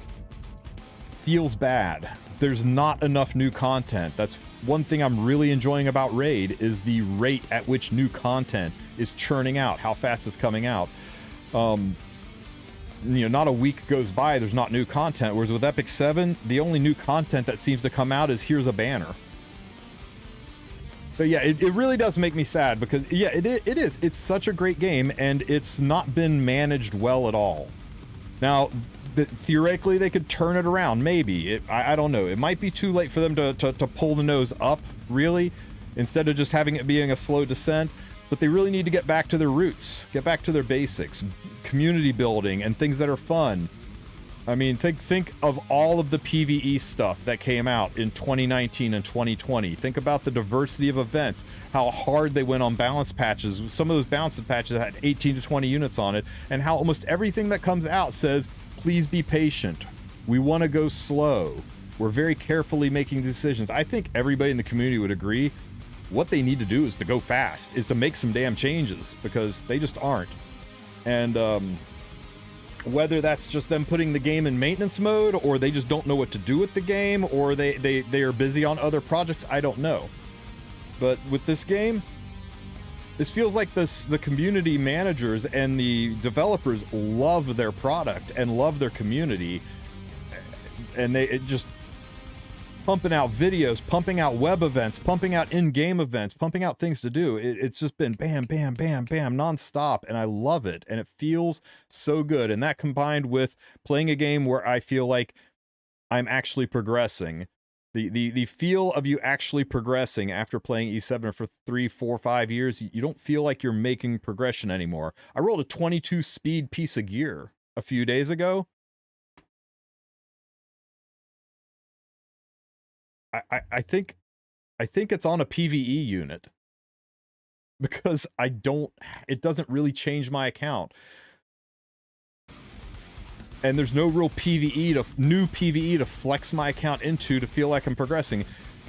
feels bad. There's not enough new content. That's one thing I'm really enjoying about Raid, is the rate at which new content is churning out, how fast it's coming out. Not a week goes by there's not new content, whereas with Epic 7, the only new content that seems to come out is here's a banner. So yeah, it really does make me sad, because yeah, it is. It's such a great game, and it's not been managed well at all. Now, theoretically, they could turn it around, maybe. I don't know. It might be too late for them to pull the nose up, really, instead of just having it being a slow descent. But they really need to get back to their roots, get back to their basics, community building, and things that are fun. I mean, think of all of the PvE stuff that came out in 2019 and 2020. Think about the diversity of events, how hard they went on balance patches. Some of those balance patches had 18 to 20 units on it, and how almost everything that comes out says, please be patient. We want to go slow. We're very carefully making decisions. I think everybody in the community would agree what they need to do is to go fast, is to make some damn changes, because they just aren't. And whether that's just them putting the game in maintenance mode, or they just don't know what to do with the game, or they are busy on other projects, I don't know. But with this game, this feels like the community managers and the developers love their product and love their community, and it just pumping out videos, pumping out web events, pumping out in-game events, pumping out things to do. It's just been bam, bam, bam, bam, nonstop, and I love it, and it feels so good. And that, combined with playing a game where I feel like I'm actually progressing, the feel of you actually progressing after playing E7 for 3, 4, 5 years, you don't feel like you're making progression anymore. I rolled a 22 speed piece of gear a few days ago. I think it's on a PvE unit, because it doesn't really change my account, and there's no real new PvE to flex my account into to feel like I'm progressing.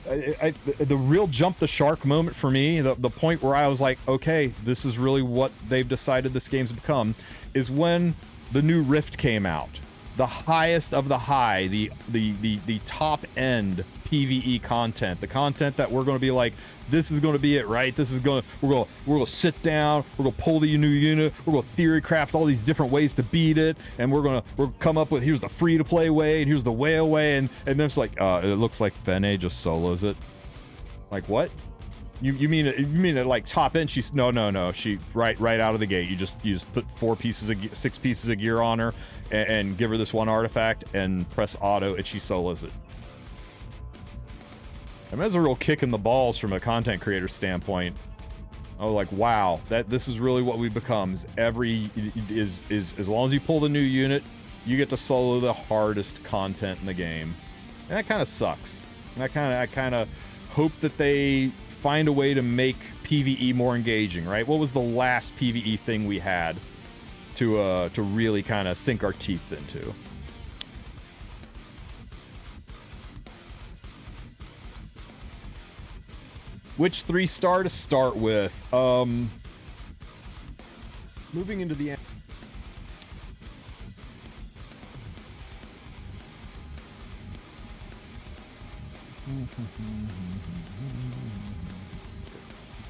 The real jump the shark moment for me, the point where I was like, okay, this is really what they've decided this game's become, is when the new Rift came out. The highest of the high, the top end PvE content, the content that we're going to be like, this is going to be it, right? We're going to sit down, we're going to pull the new unit, we're going to theory craft all these different ways to beat it, and we're come up with, here's the free to play way, and here's the whale way, and then it's like, it looks like Fene just solos it. Like, what? You mean it like top end? She's no. She right out of the gate. You just put 6 pieces of gear on her, and give her this one artifact and press auto, and she solos it. I mean, that's a real kick in the balls from a content creator standpoint. I was like, wow, this is really what we've become. Is as long as you pull the new unit, you get to solo the hardest content in the game. And that kind of sucks. And I kind of hope that they find a way to make PvE more engaging, right? What was the last PvE thing we had to really kind of sink our teeth into? Which 3-star to start with? Moving into the end.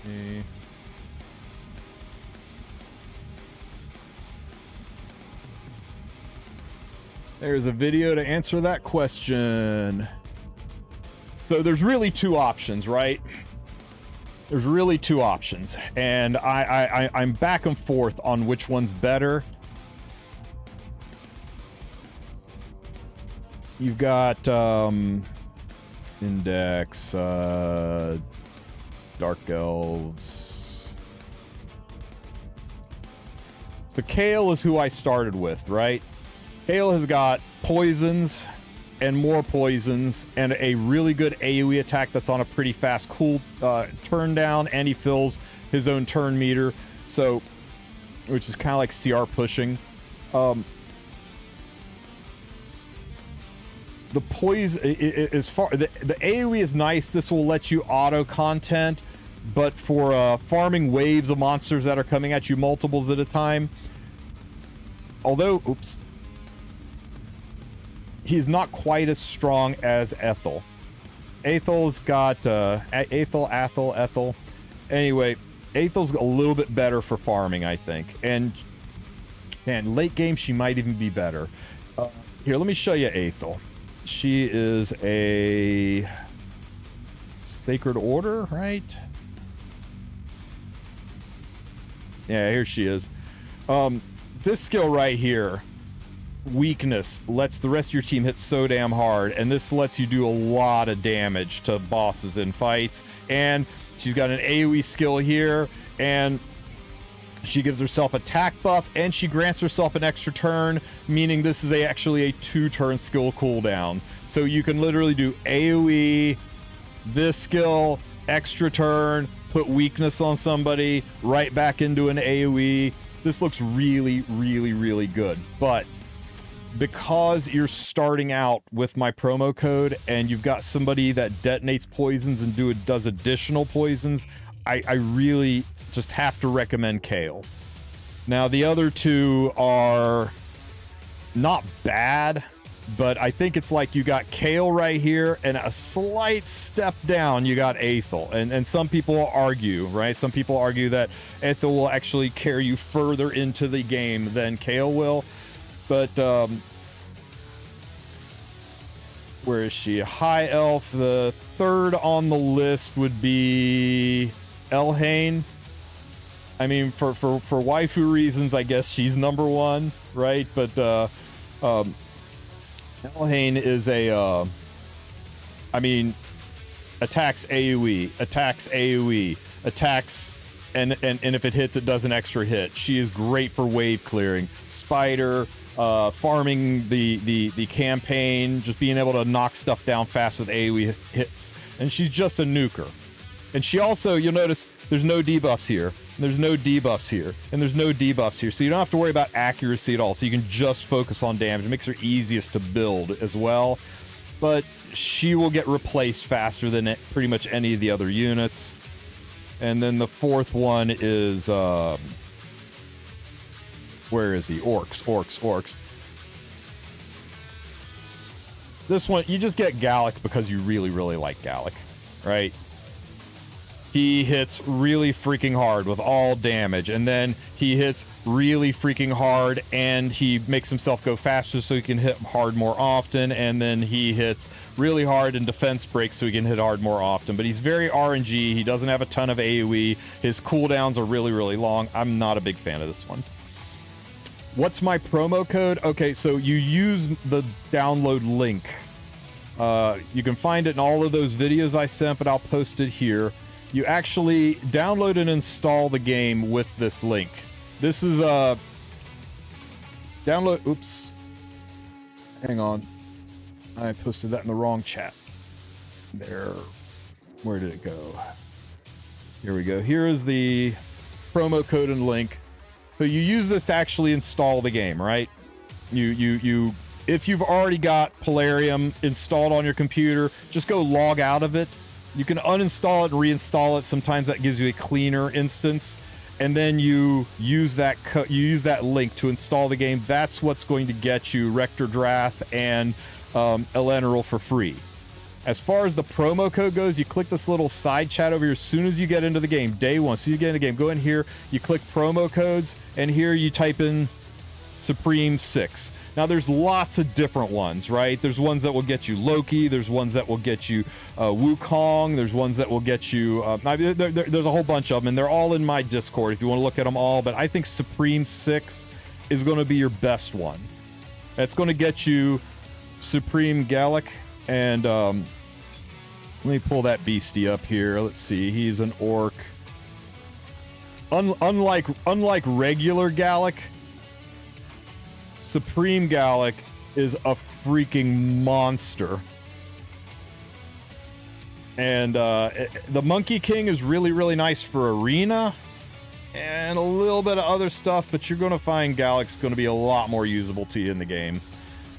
Okay. There's a video to answer that question. So there's really two options, right? There's really two options, and I'm back and forth on which one's better. You've got Index, Dark Elves. So Kale is who I started with, right? Kale has got poisons and more poisons and a really good AoE attack that's on a pretty fast cool turn down, and he fills his own turn meter, so which is kind of like CR pushing. The poison is far. The AoE is nice. This will let you auto content, but for farming waves of monsters that are coming at you multiples at a time. Although, oops, he's not quite as strong as Ethel. Ethel's got Ethel. Anyway, Ethel's a little bit better for farming, I think, and late game she might even be better. Here, let me show you Ethel. She is a Sacred Order, right? Yeah, here she is. This skill right here, weakness, lets the rest of your team hit so damn hard, and this lets you do a lot of damage to bosses in fights. And she's got an AoE skill here, and she gives herself attack buff, and she grants herself an extra turn, meaning this is actually a 2-turn skill cooldown. So you can literally do AoE, this skill, extra turn, put weakness on somebody, right back into an AoE. This looks really, really, really good. But because you're starting out with my promo code and you've got somebody that detonates poisons and does additional poisons, I really just have to recommend Kale. Now, the other two are not bad, but I think it's like you got Kale right here, and a slight step down, you got Ethel. And some people argue, right? Some people argue that Ethel will actually carry you further into the game than Kale will. But, where is she? High Elf. The third on the list would be Elhain. I mean, for waifu reasons, I guess she's number one, right? But Elhain is a, I mean, attacks AoE, attacks, and if it hits, it does an extra hit. She is great for wave clearing. Spider, farming the campaign, just being able to knock stuff down fast with AoE hits. And she's just a nuker. And she also, you'll notice, there's no debuffs here. There's no debuffs here, and there's no debuffs here, so you don't have to worry about accuracy at all, so you can just focus on damage. It makes her easiest to build as well, but she will get replaced faster than pretty much any of the other units. And then the fourth one is, where is he? Orcs. This one, you just get Gallic because you really, really like Gallic, right? He hits really freaking hard with all damage, and then he hits really freaking hard and he makes himself go faster so he can hit hard more often, and then he hits really hard and defense breaks so he can hit hard more often. But he's very RNG, he doesn't have a ton of AoE, his cooldowns are really, really long. I'm not a big fan of this one. What's my promo code? Okay, so you use the download link. You can find it in all of those videos I sent, but I'll post it here. You actually download and install the game with this link. This is a download. Oops. Hang on. I posted that in the wrong chat. There. Where did it go? Here we go. Here is the promo code and link. So you use this to actually install the game, right? You if you've already got Polarium installed on your computer, just go log out of it. You can uninstall it and reinstall it. Sometimes that gives you a cleaner instance, and then you use that link to install the game. That's what's going to get you Rector Drath and Eleanor for free. As far as the promo code goes, you click this little side chat over here as soon as you get into the game, day one. So you get in the game, go in here, you click promo codes, and here you type in Supreme 6. Now there's lots of different ones, right? There's ones that will get you Loki, there's ones that will get you Wukong, there's ones that will get you there's a whole bunch of them, and they're all in my Discord if you want to look at them all. But I think Supreme 6 is going to be your best one. It's going to get you Supreme Gallic, and let me pull that beastie up here. Let's see. He's an orc. Unlike regular Gallic, Supreme Gallic is a freaking monster. And the Monkey King is really, really nice for arena and a little bit of other stuff, but you're going to find Gallic's going to be a lot more usable to you in the game.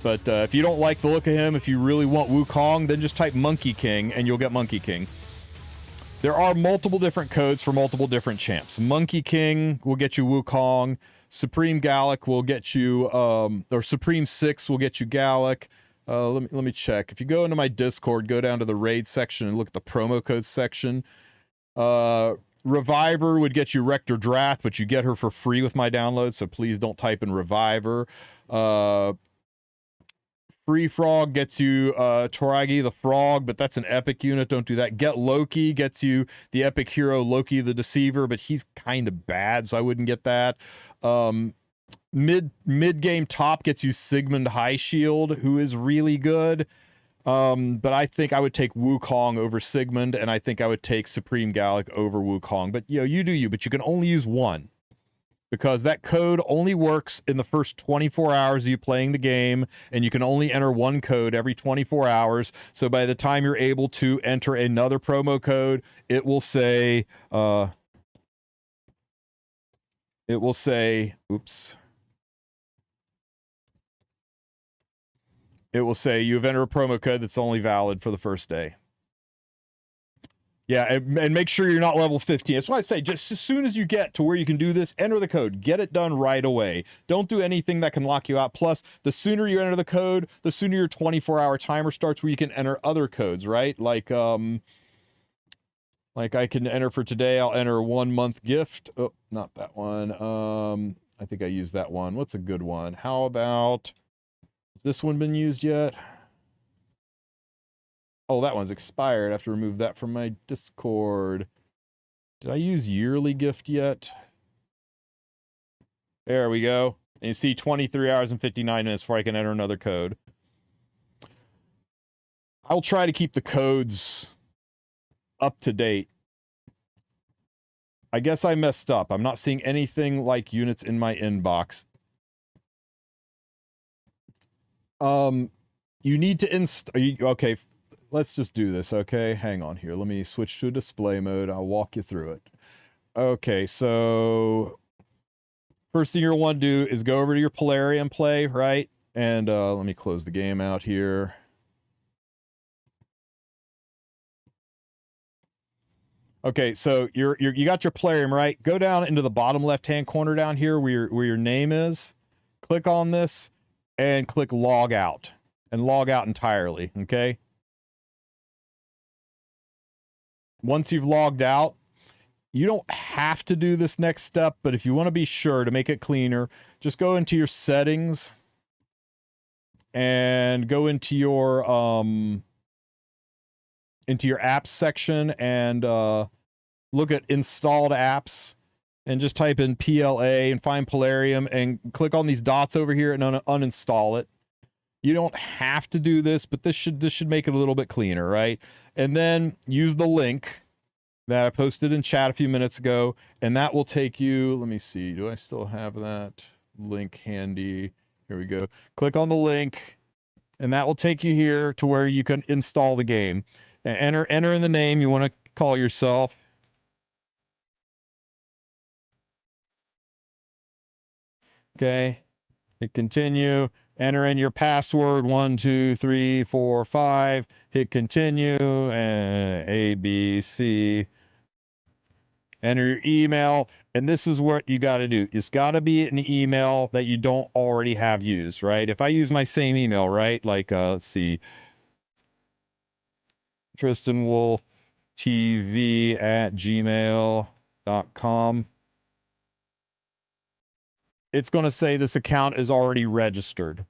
But if you don't like the look of him, if you really want Wukong, then just type Monkey King and you'll get Monkey King. There are multiple different codes for multiple different champs. Monkey King will get you Wukong. Supreme Gallic will get you, or Supreme 6 will get you Gallic. Let me check. If you go into my Discord, go down to the raid section and look at the promo code section. Reviver would get you Rector Drath, but you get her for free with my download, so please don't type in Reviver. Free Frog gets you Toragi the Frog, but that's an epic unit. Don't do that. Get Loki gets you the epic hero Loki the Deceiver, but he's kind of bad, so I wouldn't get that. Mid game top gets you Sigmund High Shield, who is really good. But I think I would take Wukong over Sigmund, and I think I would take Supreme Gallic over Wukong. But you do you, but you can only use one. Because that code only works in the first 24 hours of you playing the game, and you can only enter one code every 24 hours. So by the time you're able to enter another promo code, it will say, oops. It will say you've entered a promo code that's only valid for the first day. Yeah, and make sure you're not level 15. That's why I say, just as soon as you get to where you can do this, enter the code. Get it done right away. Don't do anything that can lock you out. Plus, the sooner you enter the code, the sooner your 24-hour timer starts where you can enter other codes, right? Like I can enter for today, I'll enter 1 month gift. Oh, not that one. I think I used that one. What's a good one? How about, has this one been used yet? Oh, that one's expired. I have to remove that from my Discord. Did I use yearly gift yet? There we go. And you see 23 hours and 59 minutes before I can enter another code. I'll try to keep the codes up to date. I guess I messed up. I'm not seeing anything like units in my inbox. You need to okay. Let's just do this, okay? Hang on here. Let me switch to display mode. I'll walk you through it. Okay, so first thing you'll want to do is go over to your Polarium play, right? And let me close the game out here. Okay, so you got your Polarium, right? Go down into the bottom left-hand corner down here where your name is. Click on this and click log out. And log out entirely, okay? Once you've logged out, you don't have to do this next step, but if you want to be sure to make it cleaner, just go into your settings and go into your apps section and look at installed apps and just type in PLA and find Polarium and click on these dots over here and uninstall it. You don't have to do this, but this should make it a little bit cleaner, right? And then use the link that I posted in chat a few minutes ago, and that will take you, let me see, do I still have that link handy? Here we go. Click on the link, and that will take you here to where you can install the game. And enter in the name you want to call yourself. Okay. Hit continue. Enter in your password, 1, 2, 3, 4, 5. Hit continue, and A, B, C. Enter your email, and this is what you got to do. It's got to be an email that you don't already have used, right? If I use my same email, right? Like, let's see. TristenWulfTV@gmail.com. It's going to say this account is already registered.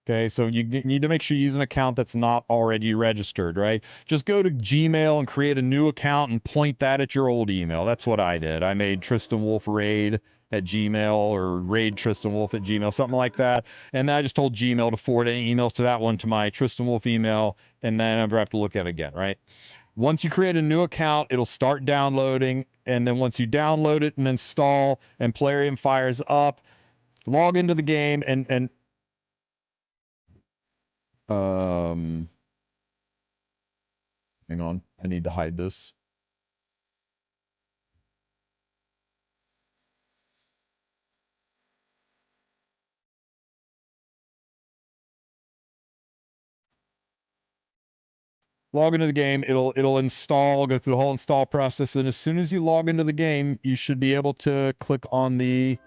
Okay, so you need to make sure you use an account that's not already registered, right? Just go to Gmail and create a new account and point that at your old email. That's what I did. I made TristenWulf Raid at Gmail or raid@TristenWulf at Gmail, something like that. And then I just told Gmail to forward any emails to that one to my TristenWulf email, and then I never have to look at it again, right? Once you create a new account, it'll start downloading, and then once you download it and install and Plarium fires up, log into the game and hang on, I need to hide this. Log into the game, it'll install, go through the whole install process, and as soon as you log into the game, you should be able to click on the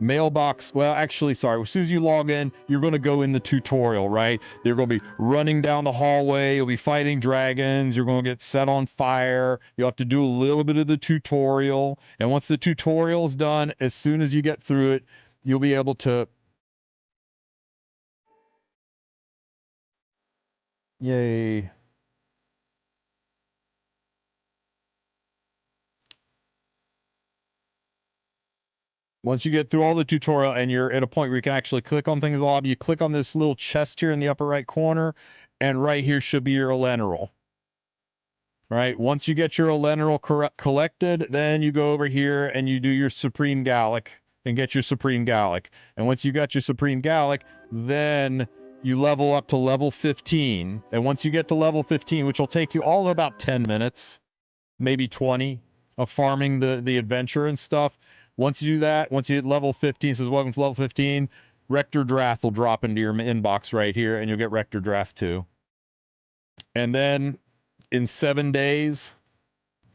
mailbox. Well, actually, sorry, as soon as you log in, you're going to go in the tutorial, right? They're going to be running down the hallway, you'll be fighting dragons, you're going to get set on fire, you'll have to do a little bit of the tutorial, and once the tutorial's done, as soon as you get through it, you'll be able to... Yay. Once you get through all the tutorial and you're at a point where you can actually click on things in the lobby, you click on this little chest here in the upper right corner, and right here should be your Eleneral. Right? Once you get your Eleneral collected, then you go over here and you do your Supreme Gallic and get your Supreme Gallic. And once you got your Supreme Gallic, then you level up to level 15. And once you get to level 15, which will take you all about 10 minutes, maybe 20 of farming the adventure and stuff. Once you do that, once you hit level 15, it says welcome to level 15, Rector Drath will drop into your inbox right here, and you'll get Rector Drath too. And then in 7 days,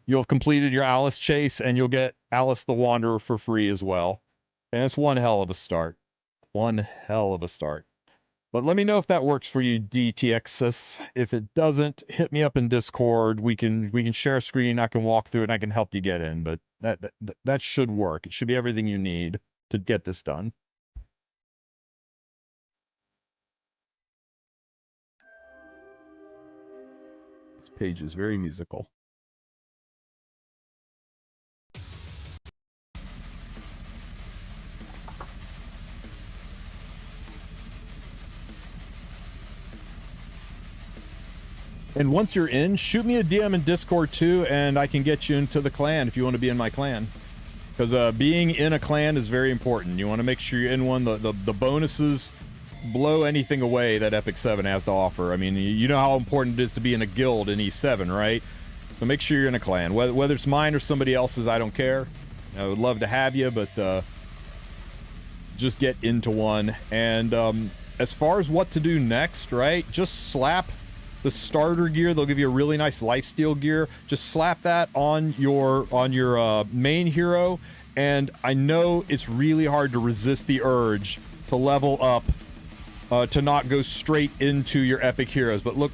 you'll have completed your Alice chase, and you'll get Alice the Wanderer for free as well. And it's one hell of a start. One hell of a start. But let me know if that works for you, DTXS. If it doesn't, hit me up in Discord. We can share a screen. I can walk through it, and I can help you get in. But that should work. It should be everything you need to get this done. This page is very musical. And once you're in, shoot me a DM in Discord too, and I can get you into the clan if you want to be in my clan. Because being in a clan is very important. You want to make sure you're in one. The bonuses blow anything away that Epic 7 has to offer. I mean, you know how important it is to be in a guild in E7, right? So make sure you're in a clan. Whether it's mine or somebody else's, I don't care. I would love to have you, but just get into one. And as far as what to do next, right? Just slap the starter gear. They'll give you a really nice lifesteal gear. Just slap that on your main hero, and I know it's really hard to resist the urge to level up, to not go straight into your epic heroes, but look,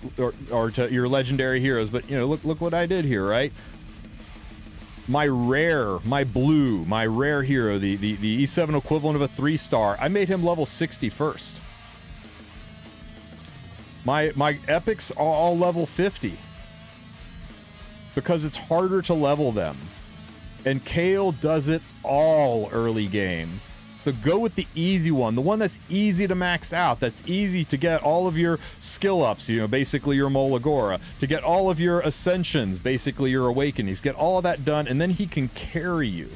or to your legendary heroes. But you know, look what I did here, right? My rare hero, the E7 equivalent of a 3-star. I made him level 60 first. My epics are all level 50 because it's harder to level them, and Kale does it all early game. So go with the easy one, the one that's easy to max out, that's easy to get all of your skill ups, you know, basically your Molagora, to get all of your ascensions, basically your awakenings, get all of that done, and then he can carry you.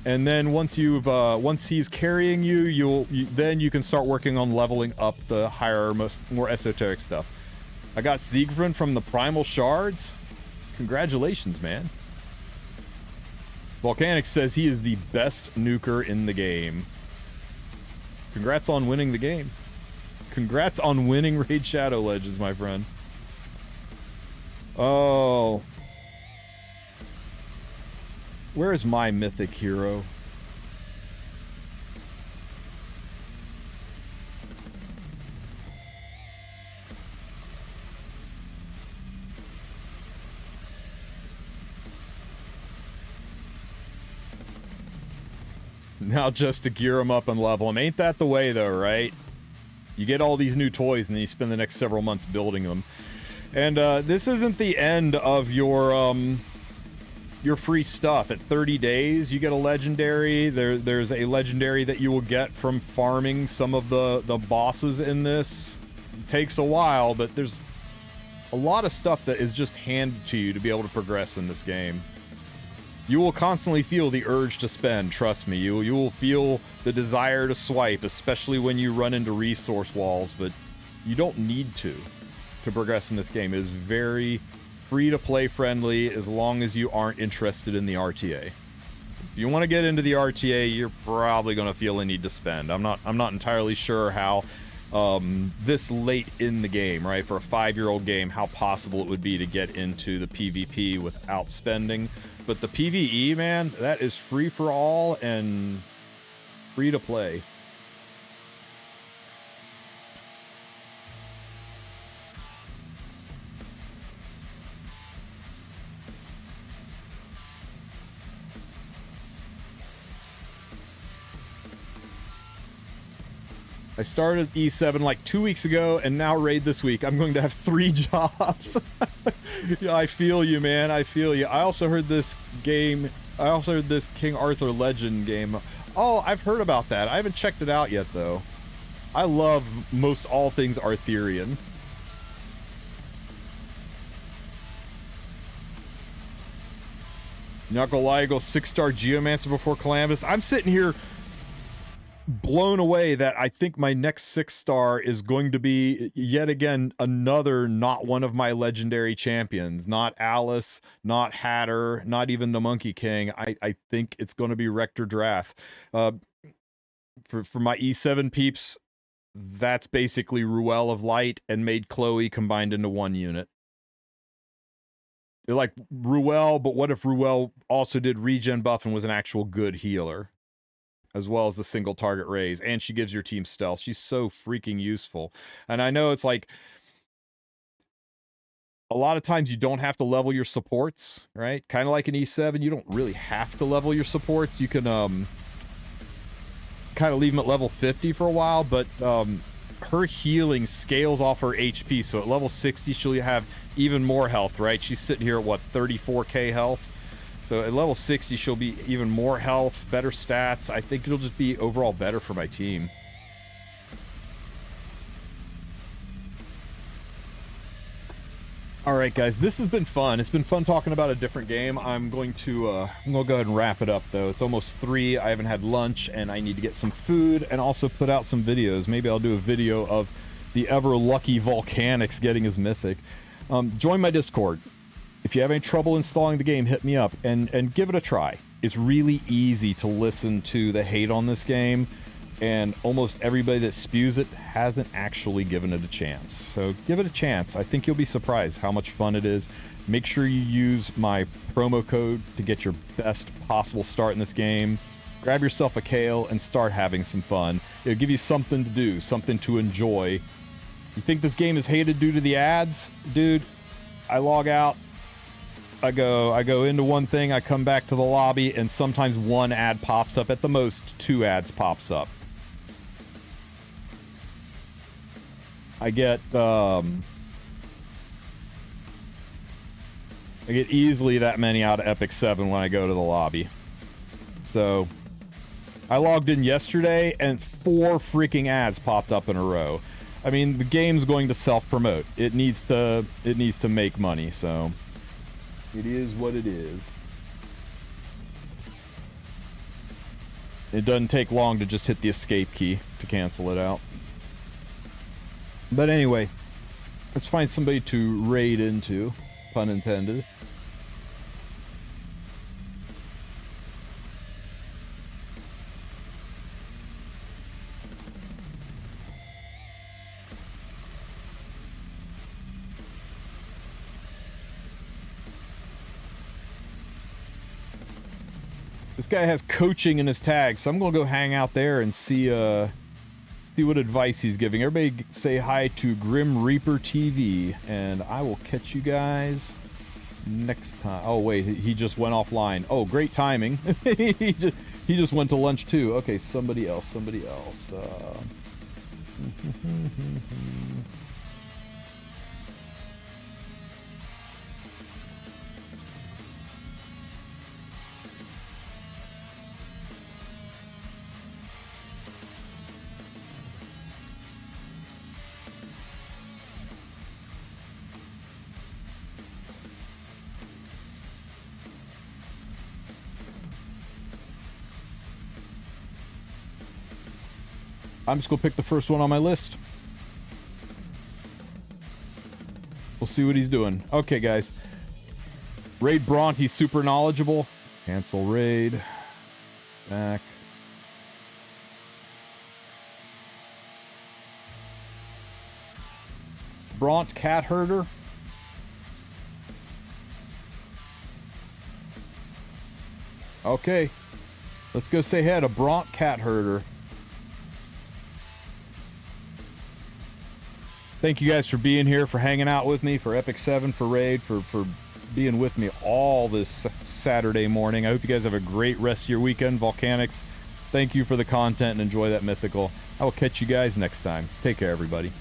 And then once he's carrying you, then you can start working on leveling up the higher, more esoteric stuff. I got Siegfried from the Primal Shards. Congratulations, man. Volcanic says he is the best nuker in the game. Congrats on winning the game. Congrats on winning Raid Shadow Legends, my friend. Oh. Where is my mythic hero? Now just to gear him up and level him. Ain't that the way though, right? You get all these new toys and then you spend the next several months building them. And this isn't the end of your your free stuff. At 30 days, you get a legendary. There's a legendary that you will get from farming some of the bosses in this. It takes a while, but there's a lot of stuff that is just handed to you to be able to progress in this game. You will constantly feel the urge to spend, trust me. You will feel the desire to swipe, especially when you run into resource walls, but you don't need to progress in this game. It is very free-to-play friendly as long as you aren't interested in the RTA. If you want to get into the RTA, you're probably going to feel a need to spend. I'm not entirely sure how this late in the game, right, for a 5-year-old game, how possible it would be to get into the PvP without spending. But the PvE, man, that is free for all and free to play. I started E7 like 2 weeks ago and now raid this week. I'm going to have 3 jobs. Yeah, I feel you, man. I feel you. I also heard this game. I also heard this King Arthur Legend game. Oh, I've heard about that. I haven't checked it out yet, though. I love most all things Arthurian. Not gonna lie, I go 6-star Geomancer before Calamitous. I'm sitting here blown away that I think my next 6-star is going to be yet again another not one of my legendary champions. Not Alice, not Hatter, not even the Monkey King. I think it's going to be Rector Drath. For my E7 peeps, that's basically Ruel of Light and Maid Chloe combined into one unit. They're like Ruel, but what if Ruel also did regen buff and was an actual good healer? As well as the single target raise, and she gives your team stealth. She's so freaking useful. And I know it's like a lot of times you don't have to level your supports, right? Kind of like an E7, you don't really have to level your supports. You can kind of leave them at level 50 for a while, but her healing scales off her HP. So at level 60, she'll have even more health, right? She's sitting here at what, 34k health? So at level 60, she'll be even more health, better stats. I think it'll just be overall better for my team. All right, guys, this has been fun. It's been fun talking about a different game. I'm going to go ahead and wrap it up, though. It's almost 3. I haven't had lunch, and I need to get some food and also put out some videos. Maybe I'll do a video of the ever-lucky Volcanics getting his Mythic. Join my Discord. If you have any trouble installing the game, hit me up and give it a try. It's really easy to listen to the hate on this game, and almost everybody that spews it hasn't actually given it a chance. So give it a chance. I think you'll be surprised how much fun it is. Make sure you use my promo code to get your best possible start in this game. Grab yourself a kale and start having some fun. It'll give you something to do, something to enjoy. You think this game is hated due to the ads? Dude, I log out. I go into one thing, I come back to the lobby, and sometimes 1 ad pops up. At the most, 2 ads pops up. I get easily that many out of Epic 7 when I go to the lobby. So I logged in yesterday and 4 freaking ads popped up in a row. I mean, the game's going to self-promote. It needs to make money, so it is what it is. It doesn't take long to just hit the escape key to cancel it out. But anyway, let's find somebody to raid into, pun intended. This guy has coaching in his tag, so I'm gonna go hang out there and see what advice he's giving. Everybody say hi to Grim Reaper TV, and I will catch you guys next time. Oh wait, he just went offline. Oh, great timing. he just went to lunch too. Okay, somebody else. I'm just going to pick the first one on my list. We'll see what he's doing. Okay, guys. Raid Bront, he's super knowledgeable. Cancel raid. Back. Bront Cat Herder. Okay. Let's go say hey to Bront Cat Herder. Thank you guys for being here, for hanging out with me, for Epic 7, for Raid, for being with me all this Saturday morning. I hope you guys have a great rest of your weekend. Volcanics, thank you for the content and enjoy that mythical. I will catch you guys next time. Take care, everybody.